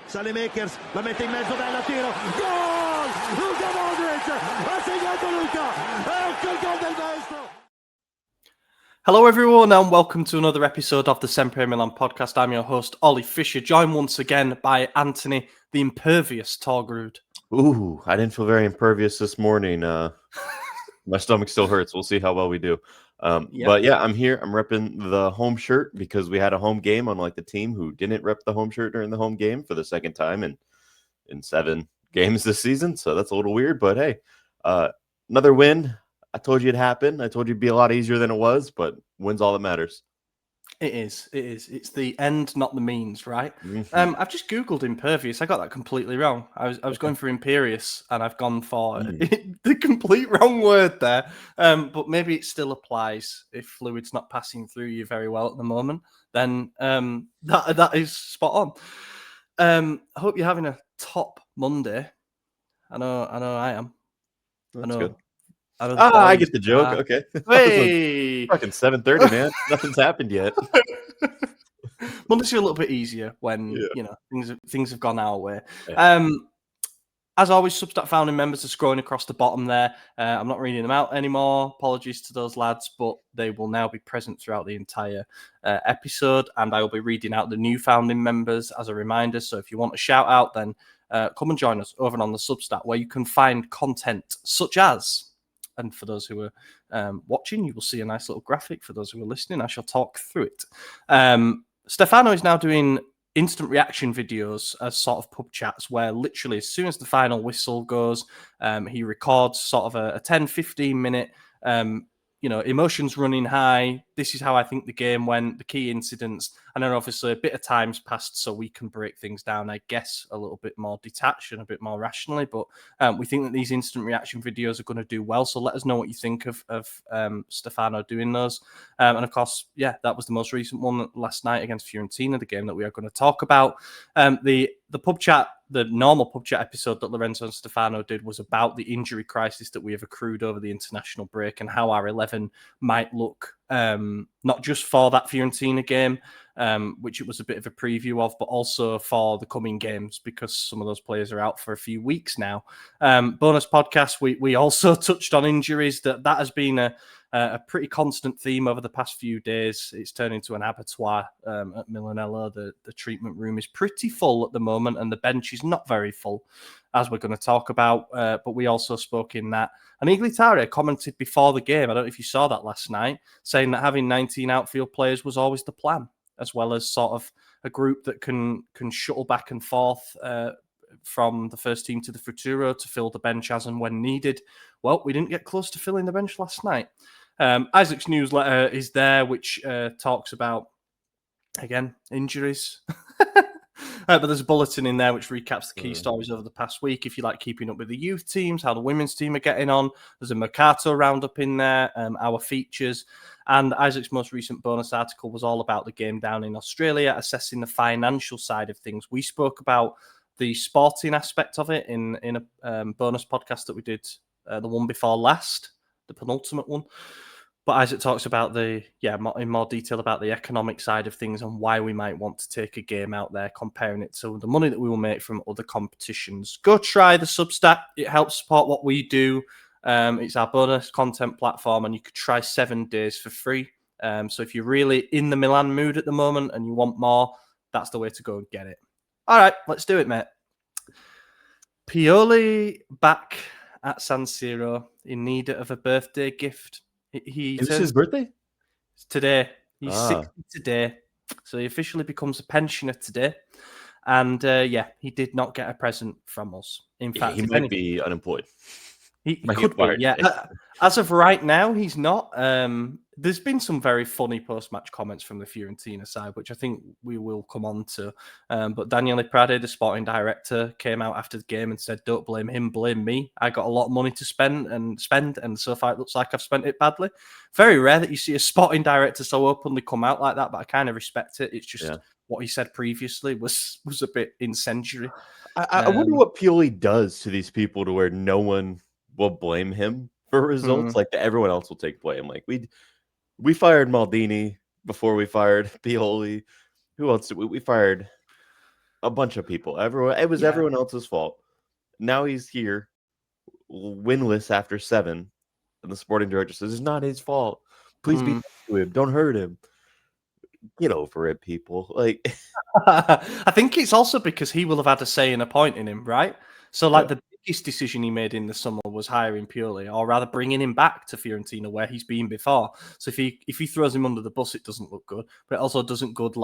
Salemakers la mette in mezzo, bella tiro, gol! Luka Modric ha segnato Luka, ecco il gol del maestro. Hello everyone and welcome to another episode of the SempreMilan podcast. I'm your host Oli Fisher, joined once again by Anthony, the impervious Torgrud. Ooh, I didn't feel very impervious this morning. My stomach still hurts. We'll see how well we do. But yeah, I'm here. I'm repping the home shirt because we had a home game, unlike the team who didn't rep the home shirt during the home game for the second time in 7 games this season. So that's a little weird, but hey, another win. I told you it'd happen. I told you it'd be a lot easier than it was, but win's all that matters. It is. It's the end, not the means, right? Mm-hmm. I've just Googled impervious. I got that completely wrong. I was going for imperious, and I've gone for the complete wrong word there. But maybe it still applies if fluid's not passing through you very well at the moment. Then that is spot on. I hope you're having a top Monday. I know I am. That's good. I get the joke. Okay. Hey, fucking 7:30, man. Nothing's happened yet. Mondays are a little bit easier when things have gone our way. Yeah. As always, Substack founding members are scrolling across the bottom there. I'm not reading them out anymore. Apologies to those lads, but they will now be present throughout the entire episode, and I will be reading out the new founding members as a reminder. So if you want a shout out, then come and join us over on the Substack, where you can find content such as. And for those who are watching, you will see a nice little graphic. For those who are listening, I shall talk through it. Stefano is now doing instant reaction videos as sort of pub chats, where literally as soon as the final whistle goes, he records sort of a 10-15 minute emotions running high. This is how I think the game went, the key incidents, and then obviously a bit of time's passed, so we can break things down, I guess, a little bit more detached and a bit more rationally. But we think that these instant reaction videos are going to do well. So let us know what you think of Stefano doing those. And of course, that was the most recent one last night against Fiorentina, the game that we are going to talk about. The pub chat, the normal pub chat episode that Lorenzo and Stefano did was about the injury crisis that we have accrued over the international break and how our 11 might look, not just for that Fiorentina game, which it was a bit of a preview of, but also for the coming games, because some of those players are out for a few weeks now. Bonus podcast, we also touched on injuries. That has been a pretty constant theme over the past few days. It's turned into an abattoir at Milanello. The treatment room is pretty full at the moment, and the bench is not very full, as we're going to talk about. But we also spoke in that. And Iglitare commented before the game, I don't know if you saw that last night, saying that having 19 outfield players was always the plan, as well as sort of a group that can shuttle back and forth from the first team to the Futuro to fill the bench as and when needed. Well, we didn't get close to filling the bench last night. Isaac's newsletter is there, which talks about, again, injuries. But there's a bulletin in there which recaps the key stories over the past week. If you like keeping up with the youth teams, how the women's team are getting on, there's a Mercato roundup in there, our features. And Isaac's most recent bonus article was all about the game down in Australia, assessing the financial side of things. We spoke about the sporting aspect of it in a bonus podcast that we did, the one before last, the penultimate one. But Isaac talks about in more detail about the economic side of things and why we might want to take a game out there, comparing it to the money that we will make from other competitions. Go try the Substack. It helps support what we do. It's our bonus content platform, and you could try 7 days for free. So if you're really in the Milan mood at the moment and you want more, that's the way to go and get it. All right, let's do it, mate. Pioli back at San Siro in need of a birthday gift. Is this his birthday? Today. He's 60 today. So he officially becomes a pensioner today. And he did not get a present from us. In fact, he might be unemployed. He could be, yeah. As of right now, he's not. There's been some very funny post-match comments from the Fiorentina side, which I think we will come on to. But Daniele Prade, the sporting director, came out after the game and said, "Don't blame him, blame me. I got a lot of money to spend, and so far it looks like I've spent it badly." Very rare that you see a sporting director so openly come out like that, but I kind of respect it. It's just what he said previously was a bit incendiary. I wonder what Pioli does to these people to where no one will blame him for results. Like everyone else will take blame. Like we fired Maldini before we fired Pioli. Who else did we fired? a bunch of people. It was everyone else's fault. Now he's here, winless after 7, and the sporting director says it's not his fault. Please be nice to him. Don't hurt him. Get over it, people. Like, I think it's also because he will have had a say in appointing him, right? So, like, the biggest decision he made in the summer was hiring Pioli, or rather bringing him back to Fiorentina where he's been before. So if he throws him under the bus, it doesn't look good. But it also doesn't good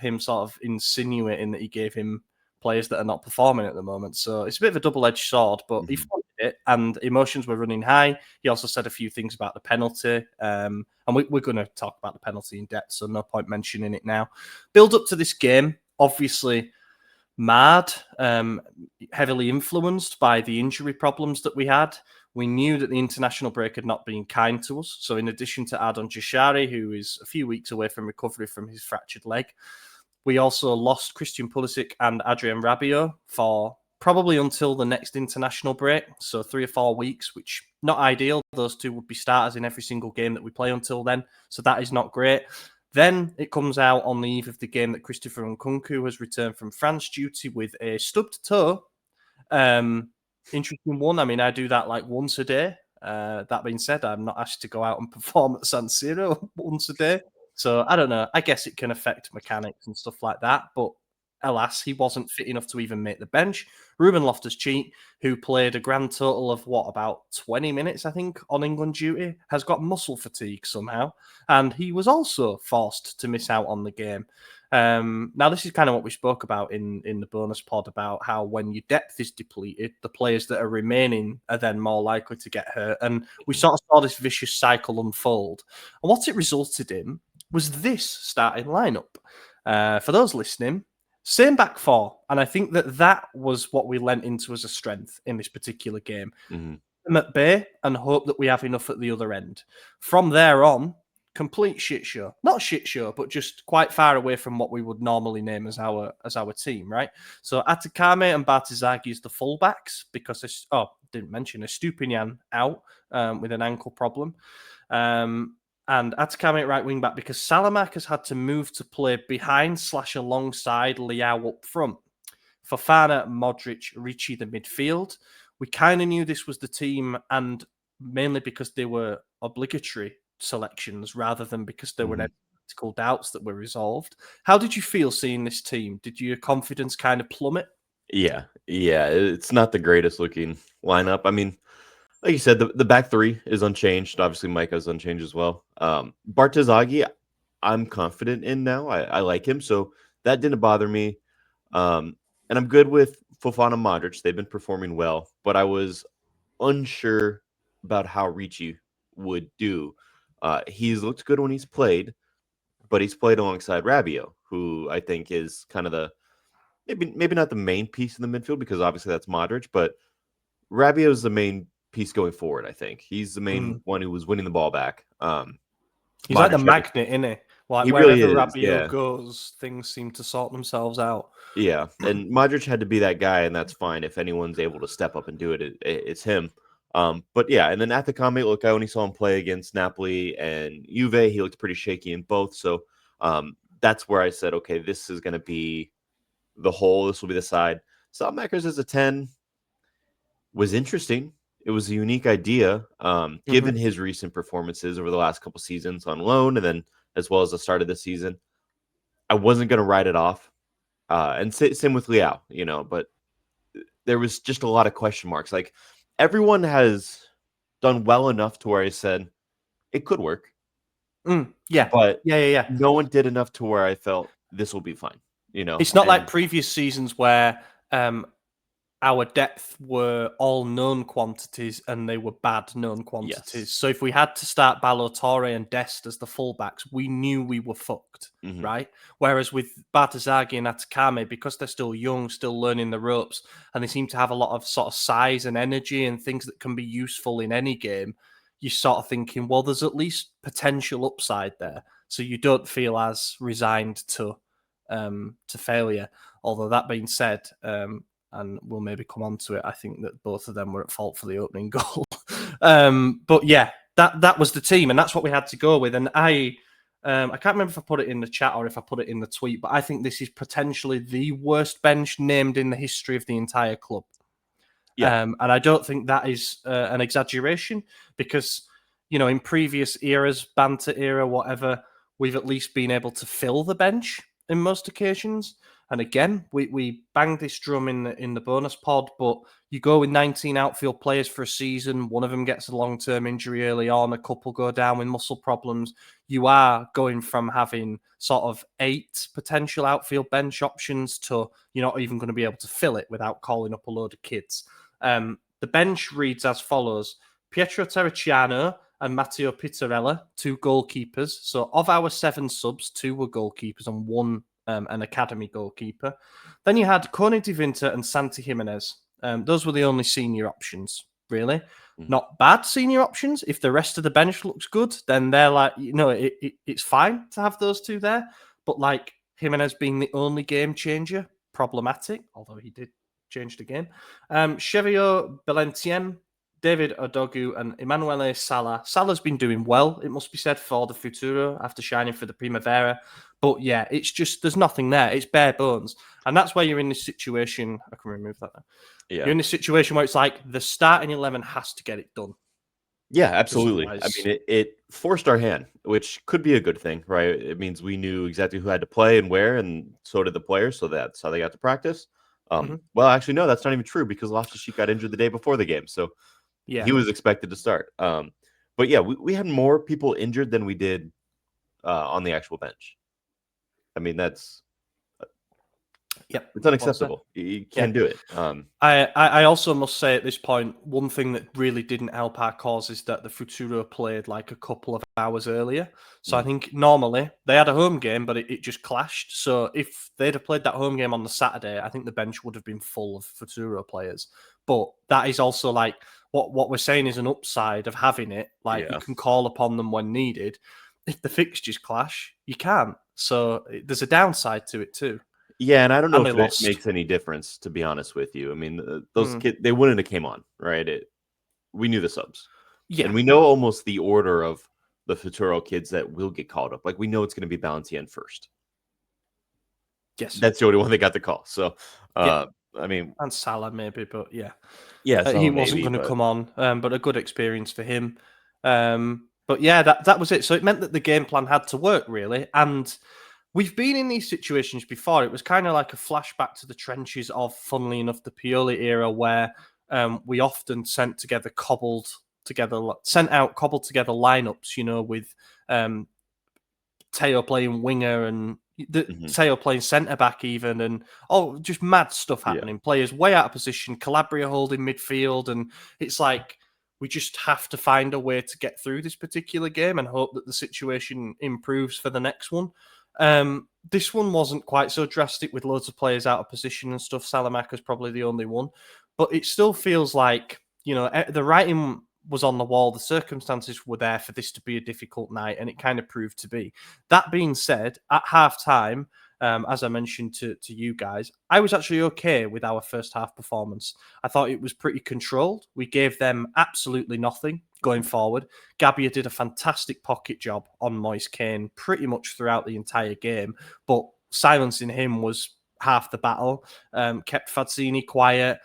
him sort of insinuating that he gave him players that are not performing at the moment. So it's a bit of a double-edged sword, but he funded it, and emotions were running high. He also said a few things about the penalty, and we're going to talk about the penalty in depth, so no point mentioning it now. Build up to this game, obviously mad, heavily influenced by the injury problems that we had. We knew that the international break had not been kind to us. So in addition to Adon Jashari, who is a few weeks away from recovery from his fractured leg, we also lost Christian Pulisic and Adrien Rabiot for probably until the next international break. So 3 or 4 weeks, which not ideal. Those two would be starters in every single game that we play until then. So that is not great. Then it comes out on the eve of the game that Christopher Nkunku has returned from France duty with a stubbed toe. Interesting one. I mean, I do that like once a day. That being said, I'm not asked to go out and perform at San Siro once a day. So I don't know. I guess it can affect mechanics and stuff like that. But alas, he wasn't fit enough to even make the bench. Ruben Loftus-Cheek, who played a grand total of, about 20 minutes, I think, on England duty, has got muscle fatigue somehow. And he was also forced to miss out on the game. Now, this is kind of what we spoke about in the bonus pod about how when your depth is depleted, the players that are remaining are then more likely to get hurt. And we sort of saw this vicious cycle unfold. And what it resulted in was this starting lineup. For those listening, same back four. And I think that was what we lent into as a strength in this particular game. Mm-hmm. At bay and hope that we have enough at the other end. From there on, complete shit show. Not shit show, but just quite far away from what we would normally name as our team, right? So Atakame and Bartizagi as the fullbacks because didn't mention Estupinian out with an ankle problem. And Atakame at right wing back because Salamak has had to move to play behind/alongside Leao up front. Fofana, Modric, Ricci the midfield. We kind of knew this was the team, and mainly because they were obligatory selections rather than because there were any tactical doubts that were resolved. How did you feel seeing this team? Did your confidence kind of plummet? Yeah. It's not the greatest looking lineup. I mean, like you said, the back three is unchanged. Obviously, Micah's unchanged as well. Bartizagi, I'm confident in now. I like him, so that didn't bother me. And I'm good with Fofana, Modric. They've been performing well, but I was unsure about how Ricci would do. He's looked good when he's played, but he's played alongside Rabiot, who I think is kind of the maybe not the main piece in the midfield because obviously that's Modric, but Rabiot is the main piece going forward. I think he's the main one who was winning the ball back. He's like the magnet, isn't he? Like he wherever really is, Rabiot goes, things seem to sort themselves out. Yeah, and Modric had to be that guy, and that's fine. If anyone's able to step up and do it, it's him. But yeah, and then Atakame, look, I only saw him play against Napoli and Juve. He looked pretty shaky in both. So that's where I said, okay, this is going to be the hole. This will be the side. Salmakers as a 10 was interesting. It was a unique idea, given his recent performances over the last couple seasons on loan, and then as well as the start of the season. I wasn't going to write it off. And same with Leao, but there was just a lot of question marks. Like everyone has done well enough to where I said it could work. But no one did enough to where I felt this will be fine. It's not like previous seasons where our depth were all known quantities and they were bad known quantities. Yes. So if we had to start Ballo-Torre and Dest as the fullbacks, we knew we were fucked, right? Whereas with Bartizagi and Atakame, because they're still young, still learning the ropes, and they seem to have a lot of sort of size and energy and things that can be useful in any game, you're sort of thinking, well, there's at least potential upside there. So you don't feel as resigned to failure. Although that being said, and we'll maybe come on to it, I think that both of them were at fault for the opening goal. But yeah, that was the team, and that's what we had to go with. And I I can't remember if I put it in the chat or if I put it in the tweet, but I think this is potentially the worst bench named in the history of the entire club. Yeah. And I don't think that is an exaggeration because, in previous eras, banter era, whatever, we've at least been able to fill the bench in most occasions. And again, we banged this drum in the bonus pod, but you go with 19 outfield players for a season. One of them gets a long-term injury early on. A couple go down with muscle problems. You are going from having sort of 8 potential outfield bench options to you're not even going to be able to fill it without calling up a load of kids. The bench reads as follows: Pietro Terracciano and Matteo Pizzarella, 2 goalkeepers. So of our 7 subs, 2 were goalkeepers and 1 an academy goalkeeper. Then you had Cone Di Vinta and Santi Jimenez. Those were the only senior options, really. Mm-hmm. Not bad senior options. If the rest of the bench looks good, then they're like, it's fine to have those 2 there. But like Jimenez being the only game changer, problematic, although he did change the game. Chevio Belentien, David Odogu, and Emanuele Sala. Sala's been doing well, it must be said, for the Futuro after shining for the Primavera. But yeah, it's just, there's nothing there. It's bare bones. And that's where you're in this situation. I can remove that now. Yeah. You're in this situation where it's like the starting 11 has to get it done. Yeah, absolutely. I mean, it forced our hand, which could be a good thing, right? It means we knew exactly who had to play and where, and so did the players. So that's how they got to practice. Well, actually, no, that's not even true because Loftus-Cheek got injured the day before the game. So yeah, he was expected to start. But yeah, we had more people injured than we did on the actual bench. I mean, that's it's unacceptable. You can't do it. I also must say at this point, one thing that really didn't help our cause is that the Futuro played like a couple of hours earlier. So I think normally they had a home game, but it just clashed. So if they'd have played that home game on the Saturday, I think the bench would have been full of Futuro players. But that is also like what we're saying is an upside of having it. Like you can call upon them when needed. If the fixtures clash, you can't. So there's a downside to it too. Yeah, and I don't know if it makes any difference, to be honest with you. I mean, those kids, they wouldn't have came on, right? We knew the subs. Yeah. And we know almost the order of the Futuro kids that will get called up. Like, we know it's going to be Valentien first. Yes. That's the only one that got the call. So, I mean... And Salah maybe, but yeah. Yeah, he wasn't going to come on, but a good experience for him. But yeah, that was it. So it meant that the game plan had to work, really. And... we've been in these situations before. It was kind of like a flashback to the trenches of, funnily enough, the Pioli era, where we often sent out cobbled together lineups, with Teo playing winger and Teo playing centre back even, and just mad stuff happening. Yeah. Players way out of position, Calabria holding midfield, and it's like we just have to find a way to get through this particular game and hope that the situation improves for the next one. This one wasn't quite so drastic with loads of players out of position and stuff. Salamanca's probably the only one, but it still feels like, the writing was on the wall. The circumstances were there for this to be a difficult night, and it kind of proved to be. That being said, at half time, as I mentioned to you guys, I was actually okay with our first half performance. I thought it was pretty controlled. We gave them absolutely nothing going forward. Gabbia did a fantastic pocket job on Moise Kean pretty much throughout the entire game, but silencing him was half the battle. Kept Fazzini quiet,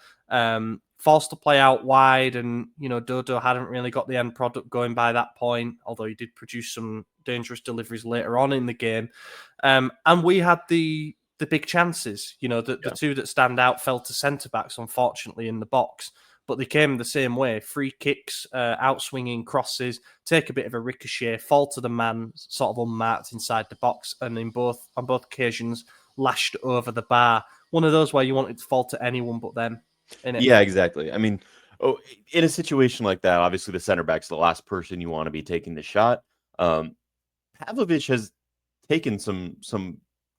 forced to play out wide, and Dodo hadn't really got the end product going by that point, although he did produce some dangerous deliveries later on in the game. And we had the big chances. The 2 that stand out fell to centre-backs, unfortunately, in the box. But they came the same way. Free kicks, outswinging crosses, take a bit of a ricochet, fall to the man, sort of unmarked inside the box, and on both occasions, lashed over the bar. One of those where you wanted to fall to anyone but them. Yeah, exactly. I mean, in a situation like that, obviously the center back's the last person you want to be taking the shot. Pavlovic has taken some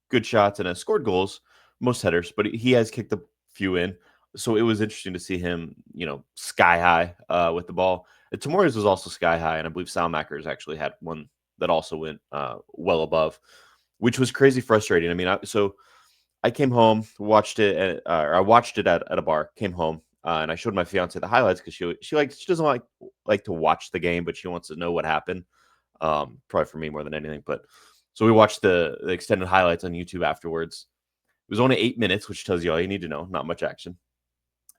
good shots and has scored goals, most headers, but he has kicked a few in. So it was interesting to see him, sky high with the ball. Tamores was also sky high, and I believe Salmakers actually had one that also went well above, which was crazy frustrating. I mean, I came home, watched it, I watched it at a bar, came home, and I showed my fiance the highlights because she doesn't like to watch the game, but she wants to know what happened. probably for me more than anything. But so we watched the extended highlights on YouTube afterwards. It was only 8 minutes, which tells you all you need to know. Not much action.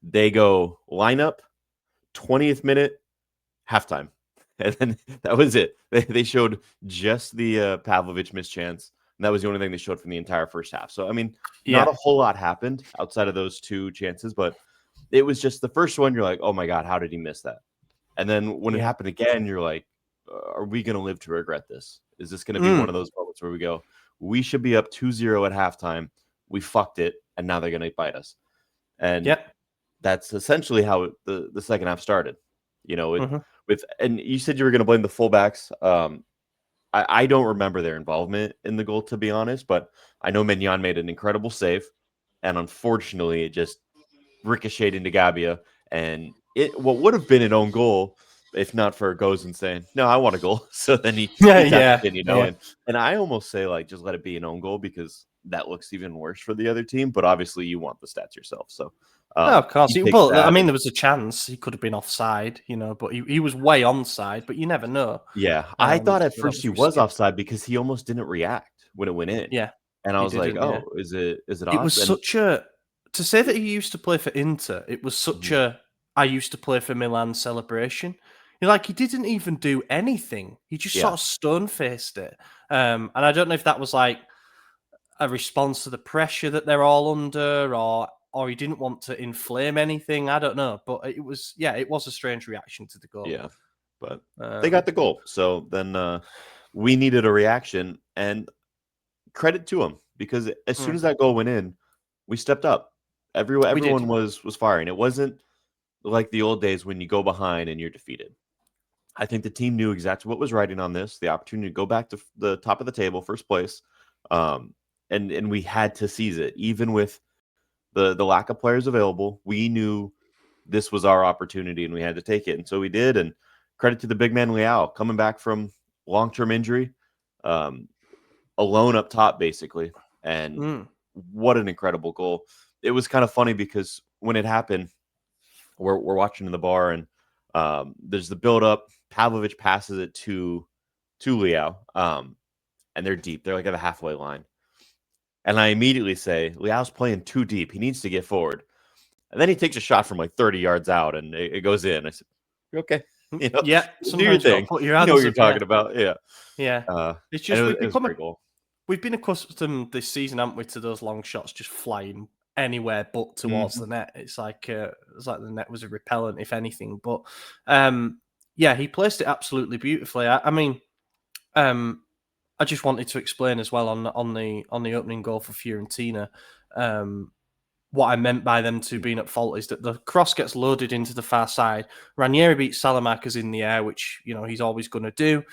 They go lineup, 20th minute, halftime. And then that was it. They showed just the Pavlovic mischance. And that was the only thing they showed from the entire first half. So, I mean, not a whole lot happened outside of those 2 chances, but it was just the first one. You're like, oh my God, how did he miss that? And then when it happened again, you're like, are we going to live to regret this? Is this going to be one of those moments where we go, we should be up 2-0 at halftime. We fucked it. And now they're going to bite us. And that's essentially how the second half started. You know, and you said you were going to blame the fullbacks. I don't remember their involvement in the goal, to be honest, but I know Mignon made an incredible save, and unfortunately, it just ricocheted into Gabia, and what would have been an own goal if not for Gozin saying, "No, I want a goal." So then he tapped in, and I almost say like just let it be an own goal because that looks even worse for the other team. But obviously, you want the stats yourself, so. Of course. I mean, there was a chance he could have been offside, but he was way onside, but you never know. Yeah. I thought at first he was offside because he almost didn't react when it went in. Yeah. And I was like, oh, is it off? It was to say that he used to play for Inter, it was such I used to play for Milan celebration. He didn't even do anything. He just sort of stone-faced it. And I don't know if that was like a response to the pressure that they're all under or he didn't want to inflame anything. I don't know. But it was a strange reaction to the goal. Yeah. But they got the goal. So then we needed a reaction. And credit to them because as soon as that goal went in, we stepped up. Everyone was firing. It wasn't like the old days when you go behind and you're defeated. I think the team knew exactly what was riding on this, the opportunity to go back to the top of the table, first place. And we had to seize it. Even with the lack of players available, we knew this was our opportunity and we had to take it. And so we did. And credit to the big man Leao coming back from long-term injury, alone up top, basically. And what an incredible goal. It was kind of funny because when it happened, we're watching in the bar and there's the buildup. Pavlovic passes it to Leao, and they're deep. They're like at the halfway line. And I immediately say, Leao's playing too deep. He needs to get forward. And then he takes a shot from like 30 yards out, and it goes in. I said, "You're okay." Do your thing. Put your you know what you're talking about. Yeah. It's just we've been accustomed this season, haven't we, to those long shots just flying anywhere but towards the net. It's like the net was a repellent, if anything. But he placed it absolutely beautifully. I just wanted to explain as well on the opening goal for Fiorentina. What I meant by them two being at fault is that the cross gets loaded into the far side. Ranieri beats Salamakers in the air, which he's always going to do.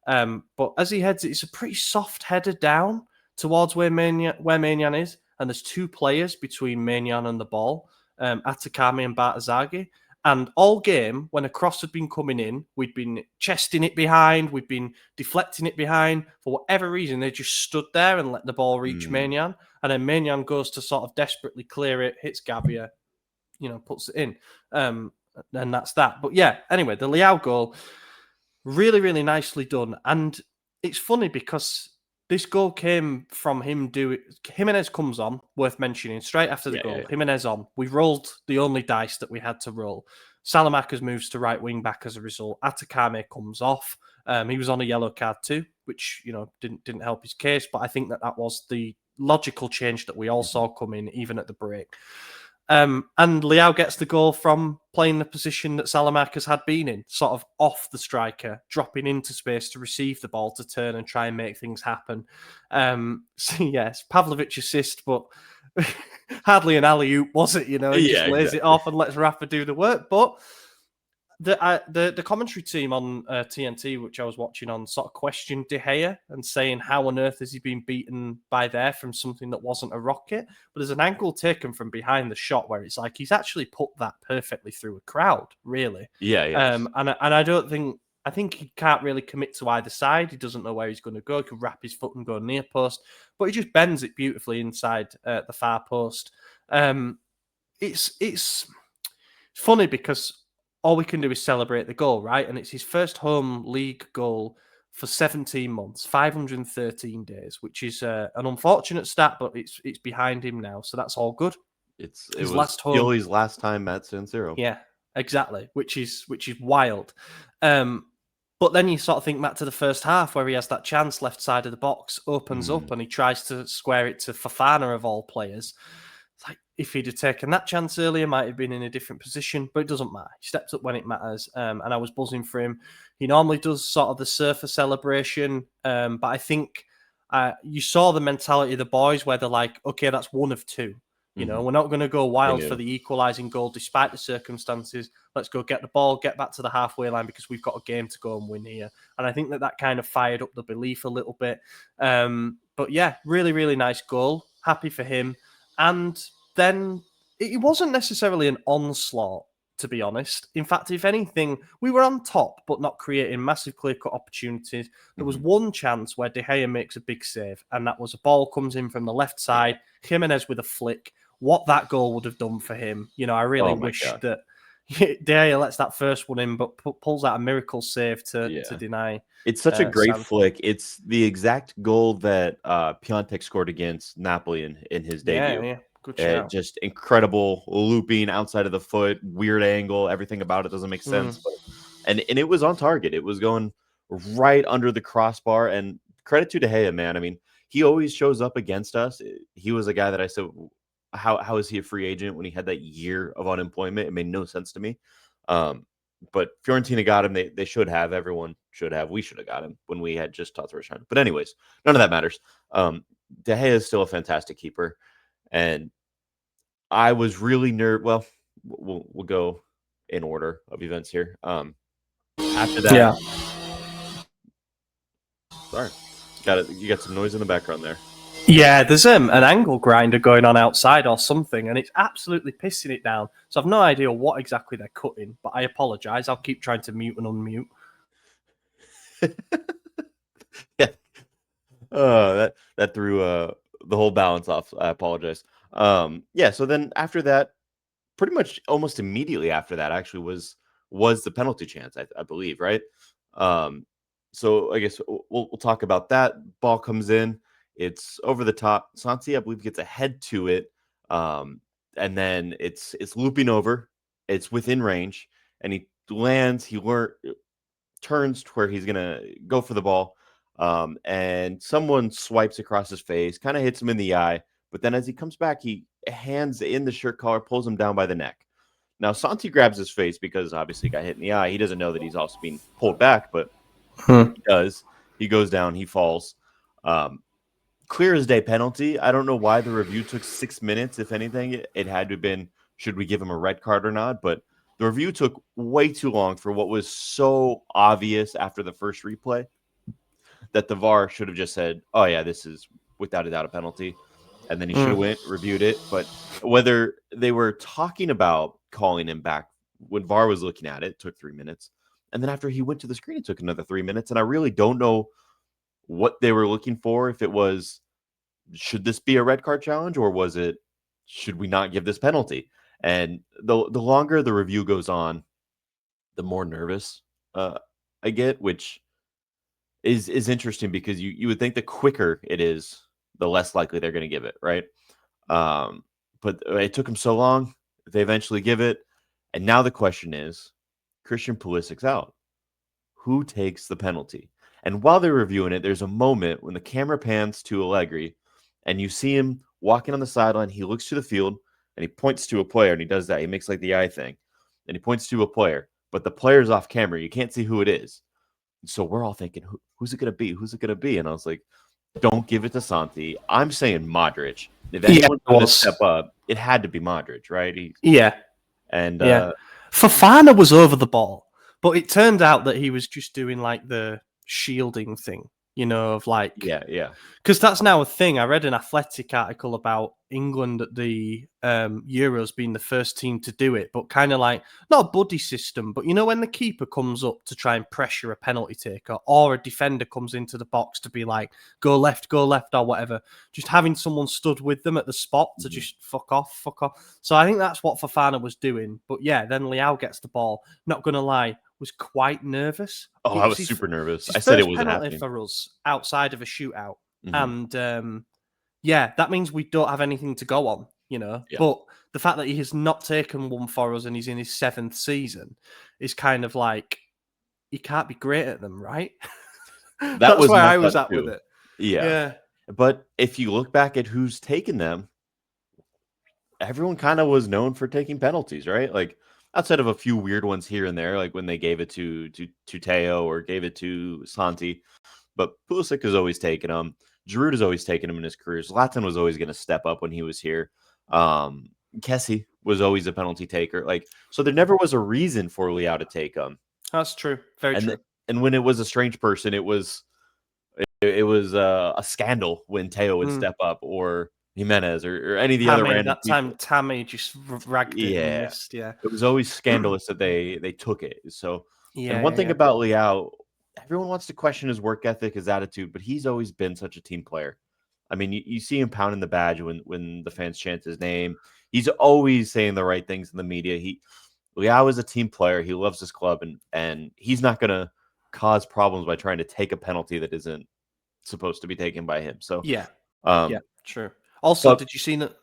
But as he heads, it's a pretty soft header down towards where Maignan is, and there's 2 players between Maignan and the ball, Atakame and Bartazagi. And all game, when a cross had been coming in, we'd been chesting it behind, we'd been deflecting it behind. For whatever reason, they just stood there and let the ball reach Maignan. And then Maignan goes to sort of desperately clear it, hits Gabia, puts it in. And that's that. But anyway, the Leao goal, really, really nicely done. And it's funny because this goal came from him Jimenez comes on, worth mentioning, straight after the goal. Jimenez on. We rolled the only dice that we had to roll. Salamakers moves to right wing back as a result. Atakame comes off. He was on a yellow card too, which didn't help his case. But I think that was the logical change that we all saw coming, even at the break. And Leao gets the goal from playing the position that Salamakers had been in, sort of off the striker, dropping into space to receive the ball to turn and try and make things happen. So yes, Pavlovic assist, but hardly an alley-oop, was it? He just lays it off and lets Rafa do the work. But the commentary team on TNT, which I was watching on, sort of questioned De Gea and saying, how on earth has he been beaten by there from something that wasn't a rocket? But there's an angle taken from behind the shot where it's like he's actually put that perfectly through a crowd, really. And I think he can't really commit to either side. He doesn't know where he's going to go. He could wrap his foot and go near post, but he just bends it beautifully inside the far post. It's funny because all we can do is celebrate the goal, right? And it's his first home league goal for 17 months, 513 days, which is an unfortunate stat, but it's behind him now, so that's all good. It His was last home. Pioli's last time at San Siro. Yeah, exactly, which is wild. But then you sort of think back to the first half where he has that chance left side of the box, opens up, and he tries to square it to Fofana of all players. It's like, if he'd have taken that chance earlier, might have been in a different position, but it doesn't matter. He steps up when it matters, and I was buzzing for him. He normally does sort of the surfer celebration, but I think you saw the mentality of the boys where they're like, okay, that's one of two. You know, we're not going to go wild for the equalising goal despite the circumstances. Let's go get the ball, get back to the halfway line because we've got a game to go and win here. And I think that kind of fired up the belief a little bit. But yeah, really, really nice goal. Happy for him. And then it wasn't necessarily an onslaught, to be honest. In fact, if anything, we were on top, but not creating massive clear-cut opportunities. There was one chance where De Gea makes a big save, and that was a ball comes in from the left side, Jimenez with a flick. What that goal would have done for him, you know, I really wish that De Gea lets that first one in, but pulls out a miracle save to deny. It's such a great flick. It's the exact goal that Piontek scored against Napoli in his debut. Yeah. Good shout. Just incredible looping outside of the foot, weird angle. Everything about it doesn't make sense. But, and it was on target. It was going right under the crossbar. And credit to De Gea, man. I mean, he always shows up against us. He was a guy that I said, how is he a free agent when he had that year of unemployment? It made no sense to me. But Fiorentina got him. They should have. Everyone should have. We should have got him when we had just taught the return. But anyways, none of that matters. De Gea is still a fantastic keeper. And I was really nervous. Well, we'll go in order of events here. After that, sorry, you got some noise in the background there. Yeah, there's an angle grinder going on outside or something, and it's absolutely pissing it down. So I've no idea what exactly they're cutting, but I apologise. I'll keep trying to mute and unmute. Yeah. That threw the whole balance off. I apologize. So then after that, pretty much almost immediately after that actually was the penalty chance, I believe, right? So I guess we'll talk about that. Ball comes in, it's over the top. Santi, I believe, gets a head to it, and then it's looping over. It's within range, and he lands. He turns to where he's gonna go for the ball, and someone swipes across his face, kind of hits him in the eye. But then as he comes back, he hands in the shirt collar, pulls him down by the neck. Now, Santi grabs his face because obviously he got hit in the eye. He doesn't know that he's also being pulled back, but he does. He goes down. He falls. Clear as day penalty. I don't know why the review took 6 minutes. If anything, it had to have been, should we give him a red card or not? But the review took way too long for what was so obvious after the first replay that the VAR should have just said, oh, yeah, this is without a doubt a penalty. And then he should have reviewed it. But whether they were talking about calling him back when VAR was looking at it, it took 3 minutes. And then after he went to the screen, it took another 3 minutes. And I really don't know what they were looking for. If it was, should this be a red card challenge, or was it, should we not give this penalty? And the longer the review goes on, the more nervous I get, which is interesting because you would think the quicker it is, the less likely they're going to give it, right? But it took them so long. They eventually give it. And now the question is, Christian Pulisic's out. Who takes the penalty? And while they're reviewing it, there's a moment when the camera pans to Allegri, and you see him walking on the sideline. He looks to the field, and he points to a player, and he does that. He makes like the eye thing, and he points to a player. But the player's off camera. You can't see who it is. So we're all thinking, who's it going to be? Who's it going to be? And I was like, don't give it to Santi. I'm saying Modric. If anyone's going to step up, it had to be Modric, right? Fofana was over the ball, but it turned out that he was just doing like the shielding thing, you know, of like... Yeah. Because that's now a thing. I read an Athletic article about England at the Euros being the first team to do it, but kind of like, not a buddy system, but you know when the keeper comes up to try and pressure a penalty taker, or a defender comes into the box to be like, go left, or whatever, just having someone stood with them at the spot to just fuck off. So I think that's what Fofana was doing. But yeah, then Leao gets the ball. Not going to lie, was quite nervous. Oh, I was super nervous. His I said it first wasn't penalty happening. for us outside of a shootout. Mhm. And yeah, that means we don't have anything to go on, Yeah. But the fact that he has not taken one for us and he's in his 7th season is kind of like, he can't be great at them, right? That That's was where my I was thought at with too. it. Yeah. Yeah. But if you look back at who's taken them, everyone kind of was known for taking penalties, right? Like outside of a few weird ones here and there, like when they gave it to Teo or gave it to Santi. But Pulisic has always taken them. Giroud has always taken them in his career. Zlatan was always going to step up when he was here. Kessie was always a penalty taker. Like, so there never was a reason for Leao to take them. That's true. Very true. And when it was a strange person, it was a scandal when Teo would step up or Jimenez or any of the other random that people. time Tammy just ragged it and missed. Yeah, it was always scandalous that they took it. So, and one thing yeah. about Leao, everyone wants to question his work ethic, his attitude, but he's always been such a team player. I mean, you see him pounding the badge when the fans chant his name. He's always saying the right things in the media. Leao is a team player. He loves his club, and he's not going to cause problems by trying to take a penalty that isn't supposed to be taken by him. So yeah, true. Also, did you see that?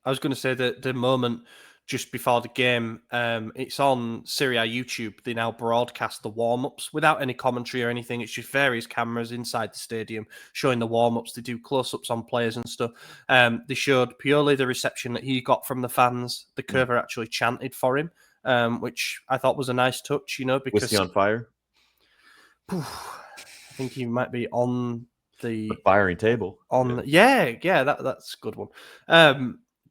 I was going to say that the moment just before the game, it's on Serie A YouTube. They now broadcast the warm-ups without any commentary or anything. It's just various cameras inside the stadium showing the warm-ups. They do close-ups on players and stuff. They showed purely the reception that he got from the fans. The Curver actually chanted for him, which I thought was a nice touch, because... Was he on fire? I think he might be on the firing table. That's a good one.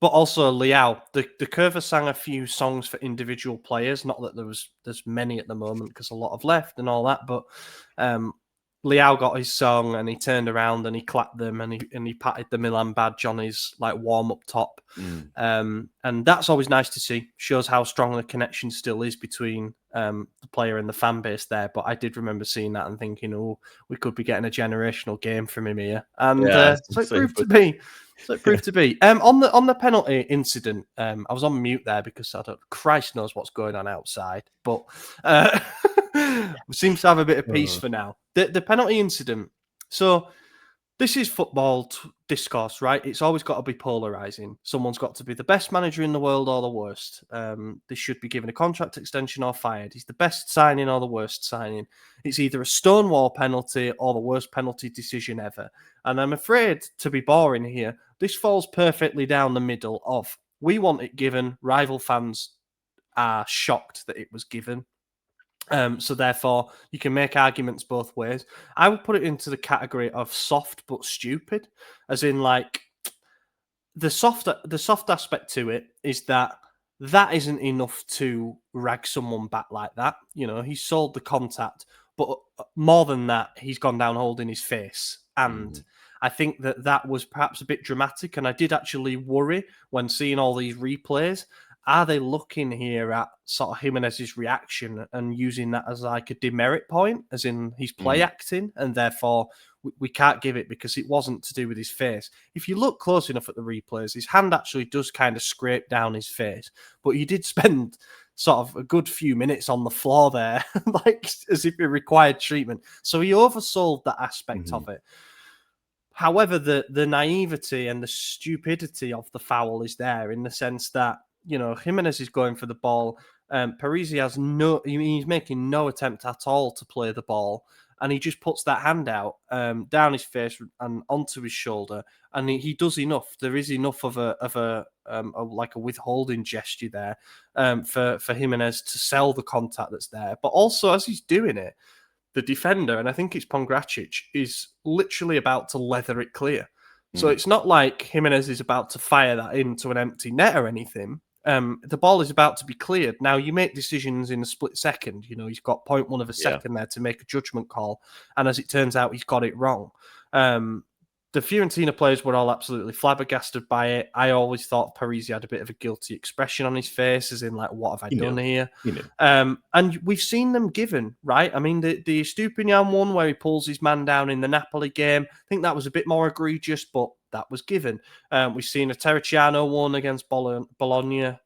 But also Leao, the Curver sang a few songs for individual players. Not that there's many at the moment because a lot have left and all that. But Leao got his song and he turned around and he clapped them and he patted the Milan badge on his like warm up top. And that's always nice to see. Shows how strong the connection still is between the player and the fan base there. But I did remember seeing that and thinking, oh, we could be getting a generational game from him here. And so it proved to be. So it proved to be. On the penalty incident, I was on mute there because Christ knows what's going on outside. But we seem to have a bit of peace for now. The penalty incident. So this is football discourse, right? It's always got to be polarizing. Someone's got to be the best manager in the world or the worst. They should be given a contract extension or fired. He's the best signing or the worst signing. It's either a stonewall penalty or the worst penalty decision ever. And I'm afraid to be boring here. This falls perfectly down the middle of we want it given. Rival fans are shocked that it was given. So therefore, you can make arguments both ways. I would put it into the category of soft but stupid, as in like the soft aspect to it is that isn't enough to rag someone back like that. He sold the contact, but more than that, he's gone down holding his face. And I think that was perhaps a bit dramatic. And I did actually worry when seeing all these replays. Are they looking here at sort of Jimenez's reaction and using that as like a demerit point, as in he's play acting, and therefore we can't give it because it wasn't to do with his face? If you look close enough at the replays, his hand actually does kind of scrape down his face, but he did spend sort of a good few minutes on the floor there, like as if it required treatment. So he oversold that aspect of it. However, the naivety and the stupidity of the foul is there in the sense that, Jimenez is going for the ball. Parisi he's making no attempt at all to play the ball. And he just puts that hand out, down his face and onto his shoulder. And he does enough. There is enough of a withholding gesture there for Jimenez to sell the contact that's there. But also, as he's doing it, the defender, and I think it's Pongracic, is literally about to leather it clear. So it's not like Jimenez is about to fire that into an empty net or anything. The ball is about to be cleared. Now, you make decisions in a split second. He's got 0.1 of a second there to make a judgment call. And as it turns out, he's got it wrong. The Fiorentina players were all absolutely flabbergasted by it. I always thought Parisi had a bit of a guilty expression on his face, as in, like, what have I done here? And we've seen them given, right? I mean, the Stupinian one where he pulls his man down in the Napoli game, I think that was a bit more egregious, but that was given. We've seen a Terracciano one against Bologna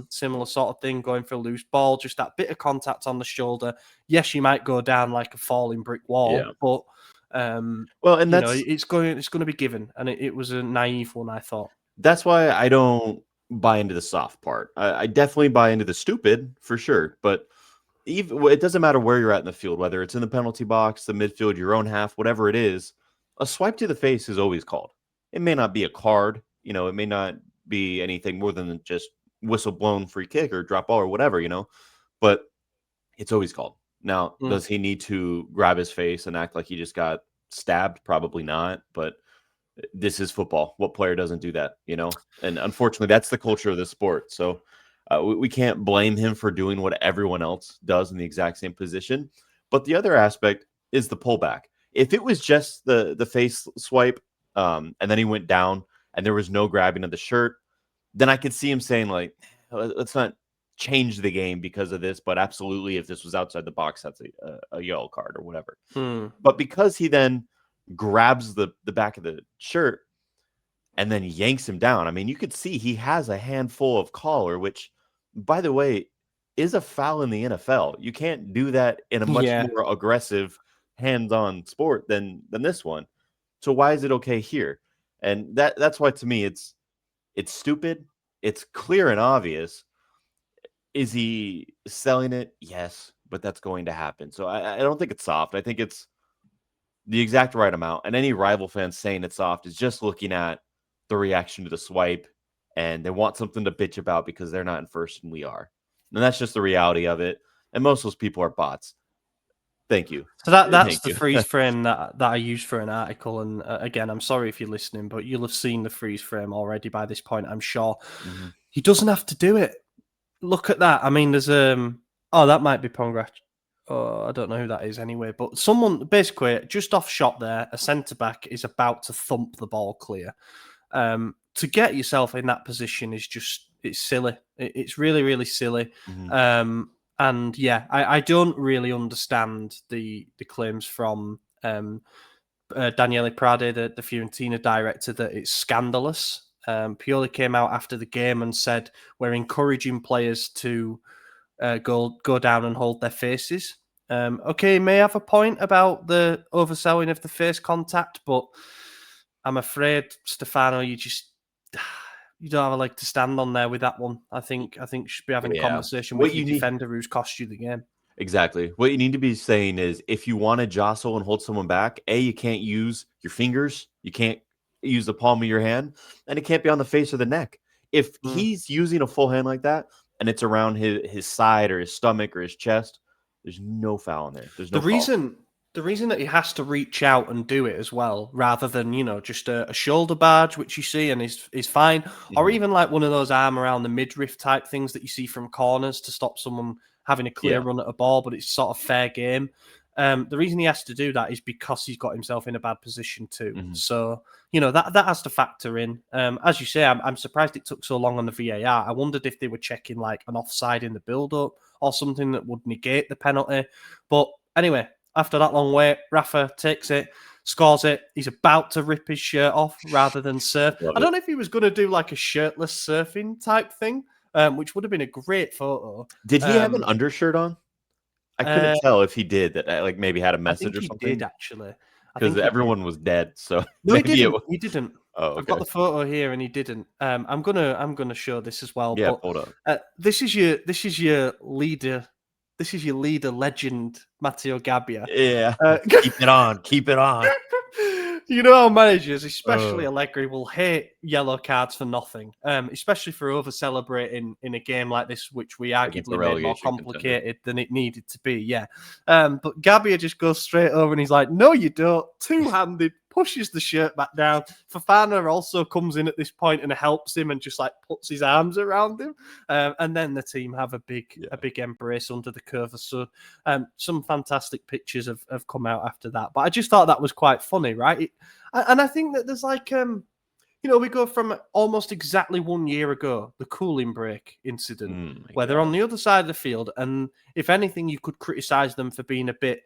Similar sort of thing, going for a loose ball, just that bit of contact on the shoulder. Yes, you might go down like a falling brick wall, but well, and it's going to be given, and it was a naive one, I thought. That's why I don't buy into the soft part. I definitely buy into the stupid for sure, but it doesn't matter where you're at in the field, whether it's in the penalty box, the midfield, your own half, whatever it is. A swipe to the face is always called. It may not be a card, it may not be anything more than just whistle blown free kick or drop ball or whatever, but it's always called. Now, does he need to grab his face and act like he just got stabbed? Probably not, but this is football. What player doesn't do that, And unfortunately, that's the culture of this sport. So we can't blame him for doing what everyone else does in the exact same position. But the other aspect is the pullback. If it was just the face swipe and then he went down and there was no grabbing of the shirt, then I could see him saying, like, let's not change the game because of this. But absolutely, if this was outside the box, that's a yellow card or whatever. But because he then grabs the back of the shirt and then yanks him down, I mean, you could see he has a handful of collar, which, by the way, is a foul in the NFL. You can't do that in a much more aggressive, hands-on sport than this one. So why is it okay here? And that's why, to me, it's stupid. It's clear and obvious. Is he selling it? Yes, but that's going to happen. So I don't think it's soft. I think it's the exact right amount. And any rival fan saying it's soft is just looking at the reaction to the swipe, and they want something to bitch about because they're not in first and we are. And that's just the reality of it. And most of those people are bots. Thank you. So that's the freeze frame that I used for an article. And again, I'm sorry if you're listening, but you'll have seen the freeze frame already by this point, I'm sure. He doesn't have to do it. Look at that. I mean, there's that might be Pongrac. Oh, I don't know who that is anyway, but someone basically just off shot there, a centre back is about to thump the ball clear. To get yourself in that position is it's silly. It's really, really silly. And yeah, I don't really understand the claims from Daniele Prade, the Fiorentina director, that it's scandalous. Pioli came out after the game and said, we're encouraging players to go down and hold their faces. Okay, may have a point about the overselling of the face contact, but I'm afraid, Stefano, you don't have a leg to stand on there with that one. I think you should be having a conversation with your defender who's cost you the game. Exactly. What you need to be saying is, if you want to jostle and hold someone back, you can't use your fingers, you can't use the palm of your hand, and it can't be on the face or the neck. If he's using a full hand like that and it's around his side or his stomach or his chest, there's no foul in there. There's no The reason that he has to reach out and do it as well, rather than, just a shoulder barge, which you see and is fine, or even like one of those arm around the midriff type things that you see from corners to stop someone having a clear run at a ball, but it's sort of fair game. The reason he has to do that is because he's got himself in a bad position too. So, that has to factor in. As you say, I'm surprised it took so long on the VAR. I wondered if they were checking like an offside in the build-up or something that would negate the penalty. But anyway, after that long wait, Rafa takes it, scores it. He's about to rip his shirt off rather than surf. I don't know if he was going to do like a shirtless surfing type thing, which would have been a great photo. Did he have an undershirt on? I couldn't tell if he did. That like maybe had a message or something. He did actually, because everyone was dead. So no, he didn't. He didn't. Oh, okay. I've got the photo here, and he didn't. I'm gonna show this as well. Yeah, but, hold up. This is your leader. This is your leader legend, Matteo Gabbia. Yeah, keep it on. You know how managers, especially Allegri, will hate yellow cards for nothing, especially for over-celebrating in a game like this, which we arguably made more complicated than it needed to be, yeah. But Gabbia just goes straight over and he's like, no, you don't. Two-handed, pushes the shirt back down. Fofana also comes in at this point and helps him and just like puts his arms around him. And then the team have a big embrace under the curve. So some fantastic pictures have come out after that. But I just thought that was quite funny, right? And I think that there's like, we go from almost exactly 1 year ago, the cooling break incident, where they're on the other side of the field. And if anything, you could criticize them for being a bit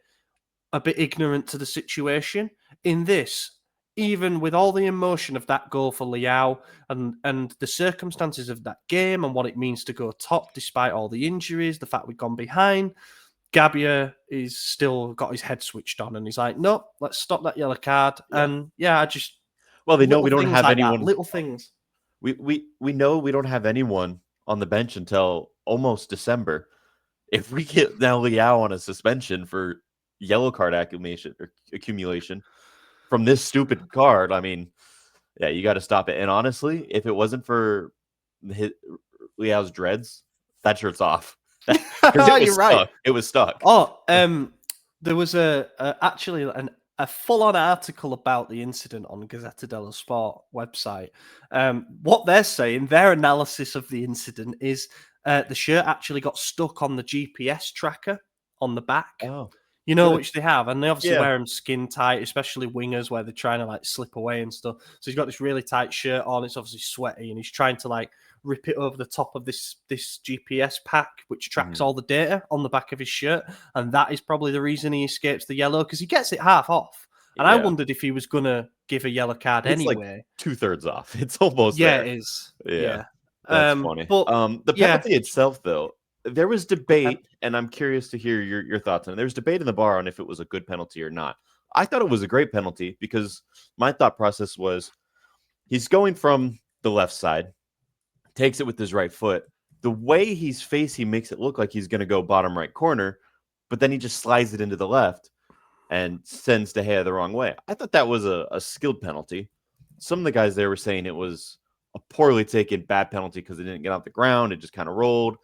ignorant to the situation. In this, even with all the emotion of that goal for Leao and the circumstances of that game and what it means to go top despite all the injuries, the fact we've gone behind, Gabbia is still got his head switched on and he's like, no, let's stop that yellow card. Yeah. And yeah, I just... Well, they know we don't have like anyone. That, little things. We know we don't have anyone on the bench until almost December. If we get now Leao on a suspension for yellow card accumulation from this stupid card, I mean, yeah, you got to stop it. And honestly, if it wasn't for Leao's dreads, that shirt's off. You're right. It was stuck. Oh, there was actually a full-on article about the incident on Gazzetta dello Sport website. What they're saying, their analysis of the incident is the shirt actually got stuck on the GPS tracker on the back. Oh, you know, good. Which they have, and they obviously wear them skin tight, especially wingers where they're trying to like slip away and stuff. So he's got this really tight shirt on. It's obviously sweaty, and he's trying to like rip it over the top of this GPS pack, which tracks all the data on the back of his shirt. And that is probably the reason he escapes the yellow, because he gets it half off. And I wondered if he was going to give a yellow card anyway. Like 2/3 off. It's almost there. It is. Yeah. That's funny. But, the penalty itself, though, there was debate, and I'm curious to hear your thoughts on it. There was debate in the bar on if it was a good penalty or not. I thought it was a great penalty because my thought process was he's going from the left side, takes it with his right foot. The way he's faced, he makes it look like he's going to go bottom right corner, but then he just slides it into the left and sends De Gea the wrong way. I thought that was a skilled penalty. Some of the guys there were saying it was a poorly taken bad penalty because it didn't get off the ground. It just kind of rolled,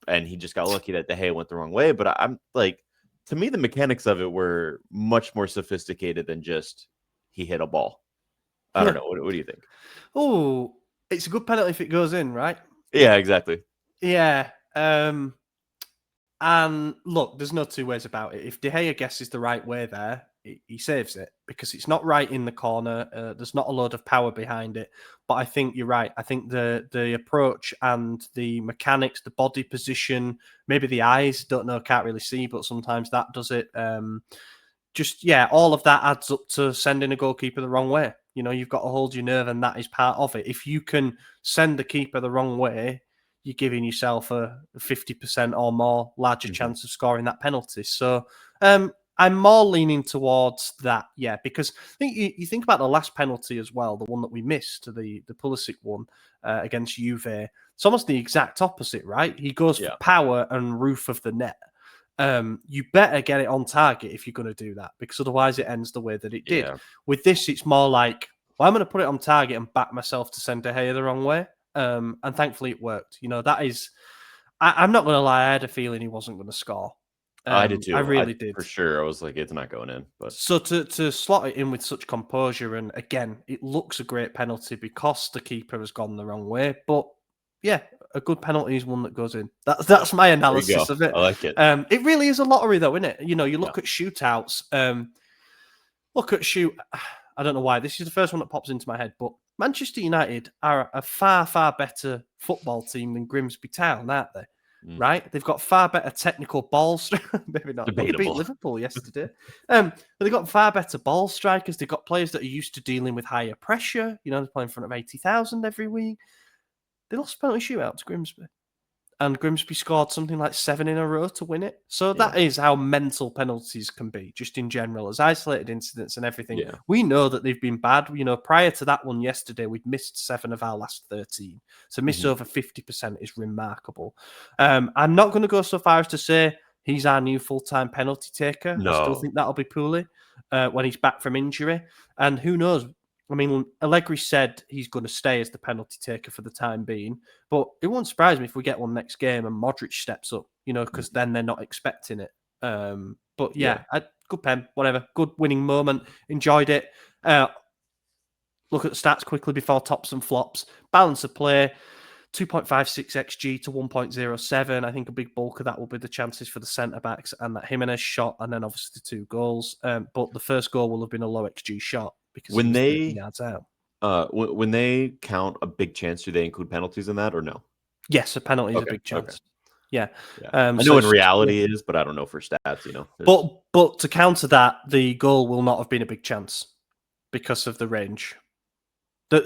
and he just got lucky that De Gea went the wrong way. But I'm like, to me, the mechanics of it were much more sophisticated than just he hit a ball. I don't know. What do you think? Oh, it's a good penalty if it goes in, right? Yeah, exactly. Yeah. And look, there's no two ways about it. If De Gea guesses the right way there, he saves it because it's not right in the corner. There's not a load of power behind it. But I think you're right. I think the approach and the mechanics, the body position, maybe the eyes, don't know, can't really see, but sometimes that does it. All of that adds up to sending a goalkeeper the wrong way. You know, you've got to hold your nerve, and that is part of it. If you can send the keeper the wrong way, you're giving yourself a 50% or more larger chance of scoring that penalty. So I'm more leaning towards that, because I think you think about the last penalty as well, the one that we missed, the Pulisic one against Juve. It's almost the exact opposite, right? He goes for power and roof of the net. You better get it on target if you're going to do that, because otherwise it ends the way that it did. With this, it's more like, well, I'm going to put it on target and back myself to send De Gea the wrong way. And thankfully it worked. You know, that is, I'm not going to lie, I had a feeling he wasn't going to score. I did too. I really did. For sure. I was like, it's not going in. But so to slot it in with such composure, and again, it looks a great penalty because the keeper has gone the wrong way. But yeah, a good penalty is one that goes in. That's my analysis of it. I like it. It really is a lottery, though, isn't it? You know, you look at shootouts. I don't know why. This is the first one that pops into my head, but Manchester United are a far, far better football team than Grimsby Town, aren't they? Right? They've got far better technical ball strikers. Maybe not. They beat Liverpool yesterday. But they've got far better ball strikers. They've got players that are used to dealing with higher pressure. You know, they're playing in front of 80,000 every week. They lost a penalty shootout to Grimsby. And Grimsby scored something like 7 in a row to win it. So that is how mental penalties can be, just in general, as isolated incidents and everything. Yeah. We know that they've been bad. You know, prior to that one yesterday, we'd missed 7 of our last 13. So miss over 50% is remarkable. I'm not going to go so far as to say he's our new full-time penalty taker. No. I still think that'll be Pooley when he's back from injury. And who knows? I mean, Allegri said he's going to stay as the penalty taker for the time being, but it won't surprise me if we get one next game and Modric steps up, you know, because then they're not expecting it. But good pen, whatever. Good winning moment. Enjoyed it. Look at the stats quickly before tops and flops. Balance of play, 2.56 XG to 1.07. I think a big bulk of that will be the chances for the centre-backs and that Jimenez shot, and then obviously the 2 goals. But the first goal will have been a low XG shot. Because when they yards out. When they count a big chance, do they include penalties in that or no? Yes, a penalty is a big chance. Okay. Yeah. I know in reality it is, but I don't know for stats. You know, but to counter that, the goal will not have been a big chance. because of the range.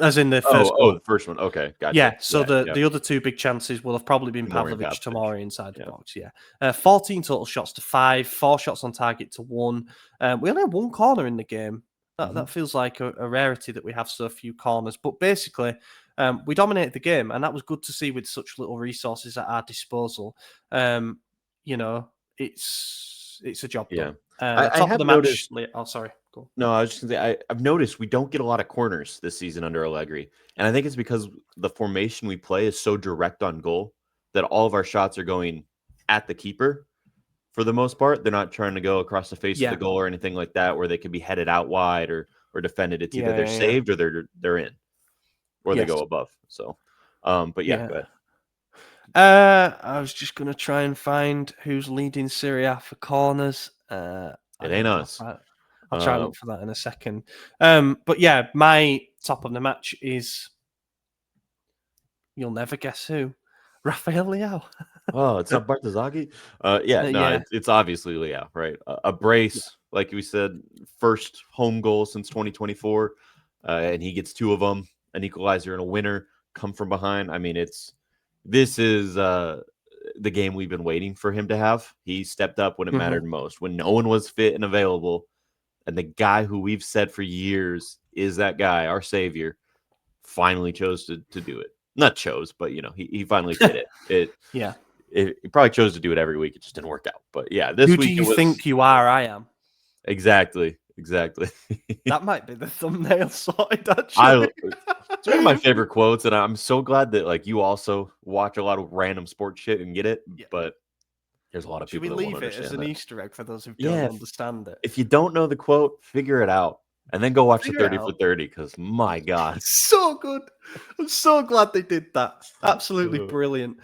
As in the first goal. The first one. Okay, gotcha. Yeah, so the other two big chances will have probably been Pavlovic, Tomori inside the box. Yeah, 14 total shots to 5, 4 shots on target to 1. We only had 1 corner in the game. That feels like a rarity that we have so few corners. But basically, we dominated the game, and that was good to see with such little resources at our disposal. You know, it's a job done. Top of the match. Sorry. Cool. No, I was just going to say, I've noticed we don't get a lot of corners this season under Allegri. And I think it's because the formation we play is so direct on goal that all of our shots are going at the keeper for the most part. They're not trying to go across the face of the goal or anything like that, where they could be headed out wide or defended. It's either they're saved or they're in, or they go above. So, but go ahead. I was just going to try and find who's leading Serie A for corners. It ain't us. I'll try and look for that in a second. But yeah, my top of the match is, you'll never guess who, Rafael Leao. Oh, it's not Bartazagi? It's obviously Leao, right? A brace, like we said, first home goal since 2024, and he gets 2 of them, an equalizer and a winner, come from behind. I mean, this is the game we've been waiting for him to have. He stepped up when it mattered most, when no one was fit and available. And the guy who we've said for years is that guy, our savior, finally chose to do it. Not chose, but he finally did it. He probably chose to do it every week. It just didn't work out. But yeah, this week. Who do you think you are? I am. Exactly. That might be the thumbnail sorted. Actually, it's one of my favorite quotes, and I'm so glad that you also watch a lot of random sports shit and get it. Yeah. But there's a lot of people. Should we leave it as an Easter egg for those who don't understand it? If you don't know the quote, figure it out. And then go watch the 30 for 30, because my God. So good. I'm so glad they did that. Absolutely brilliant.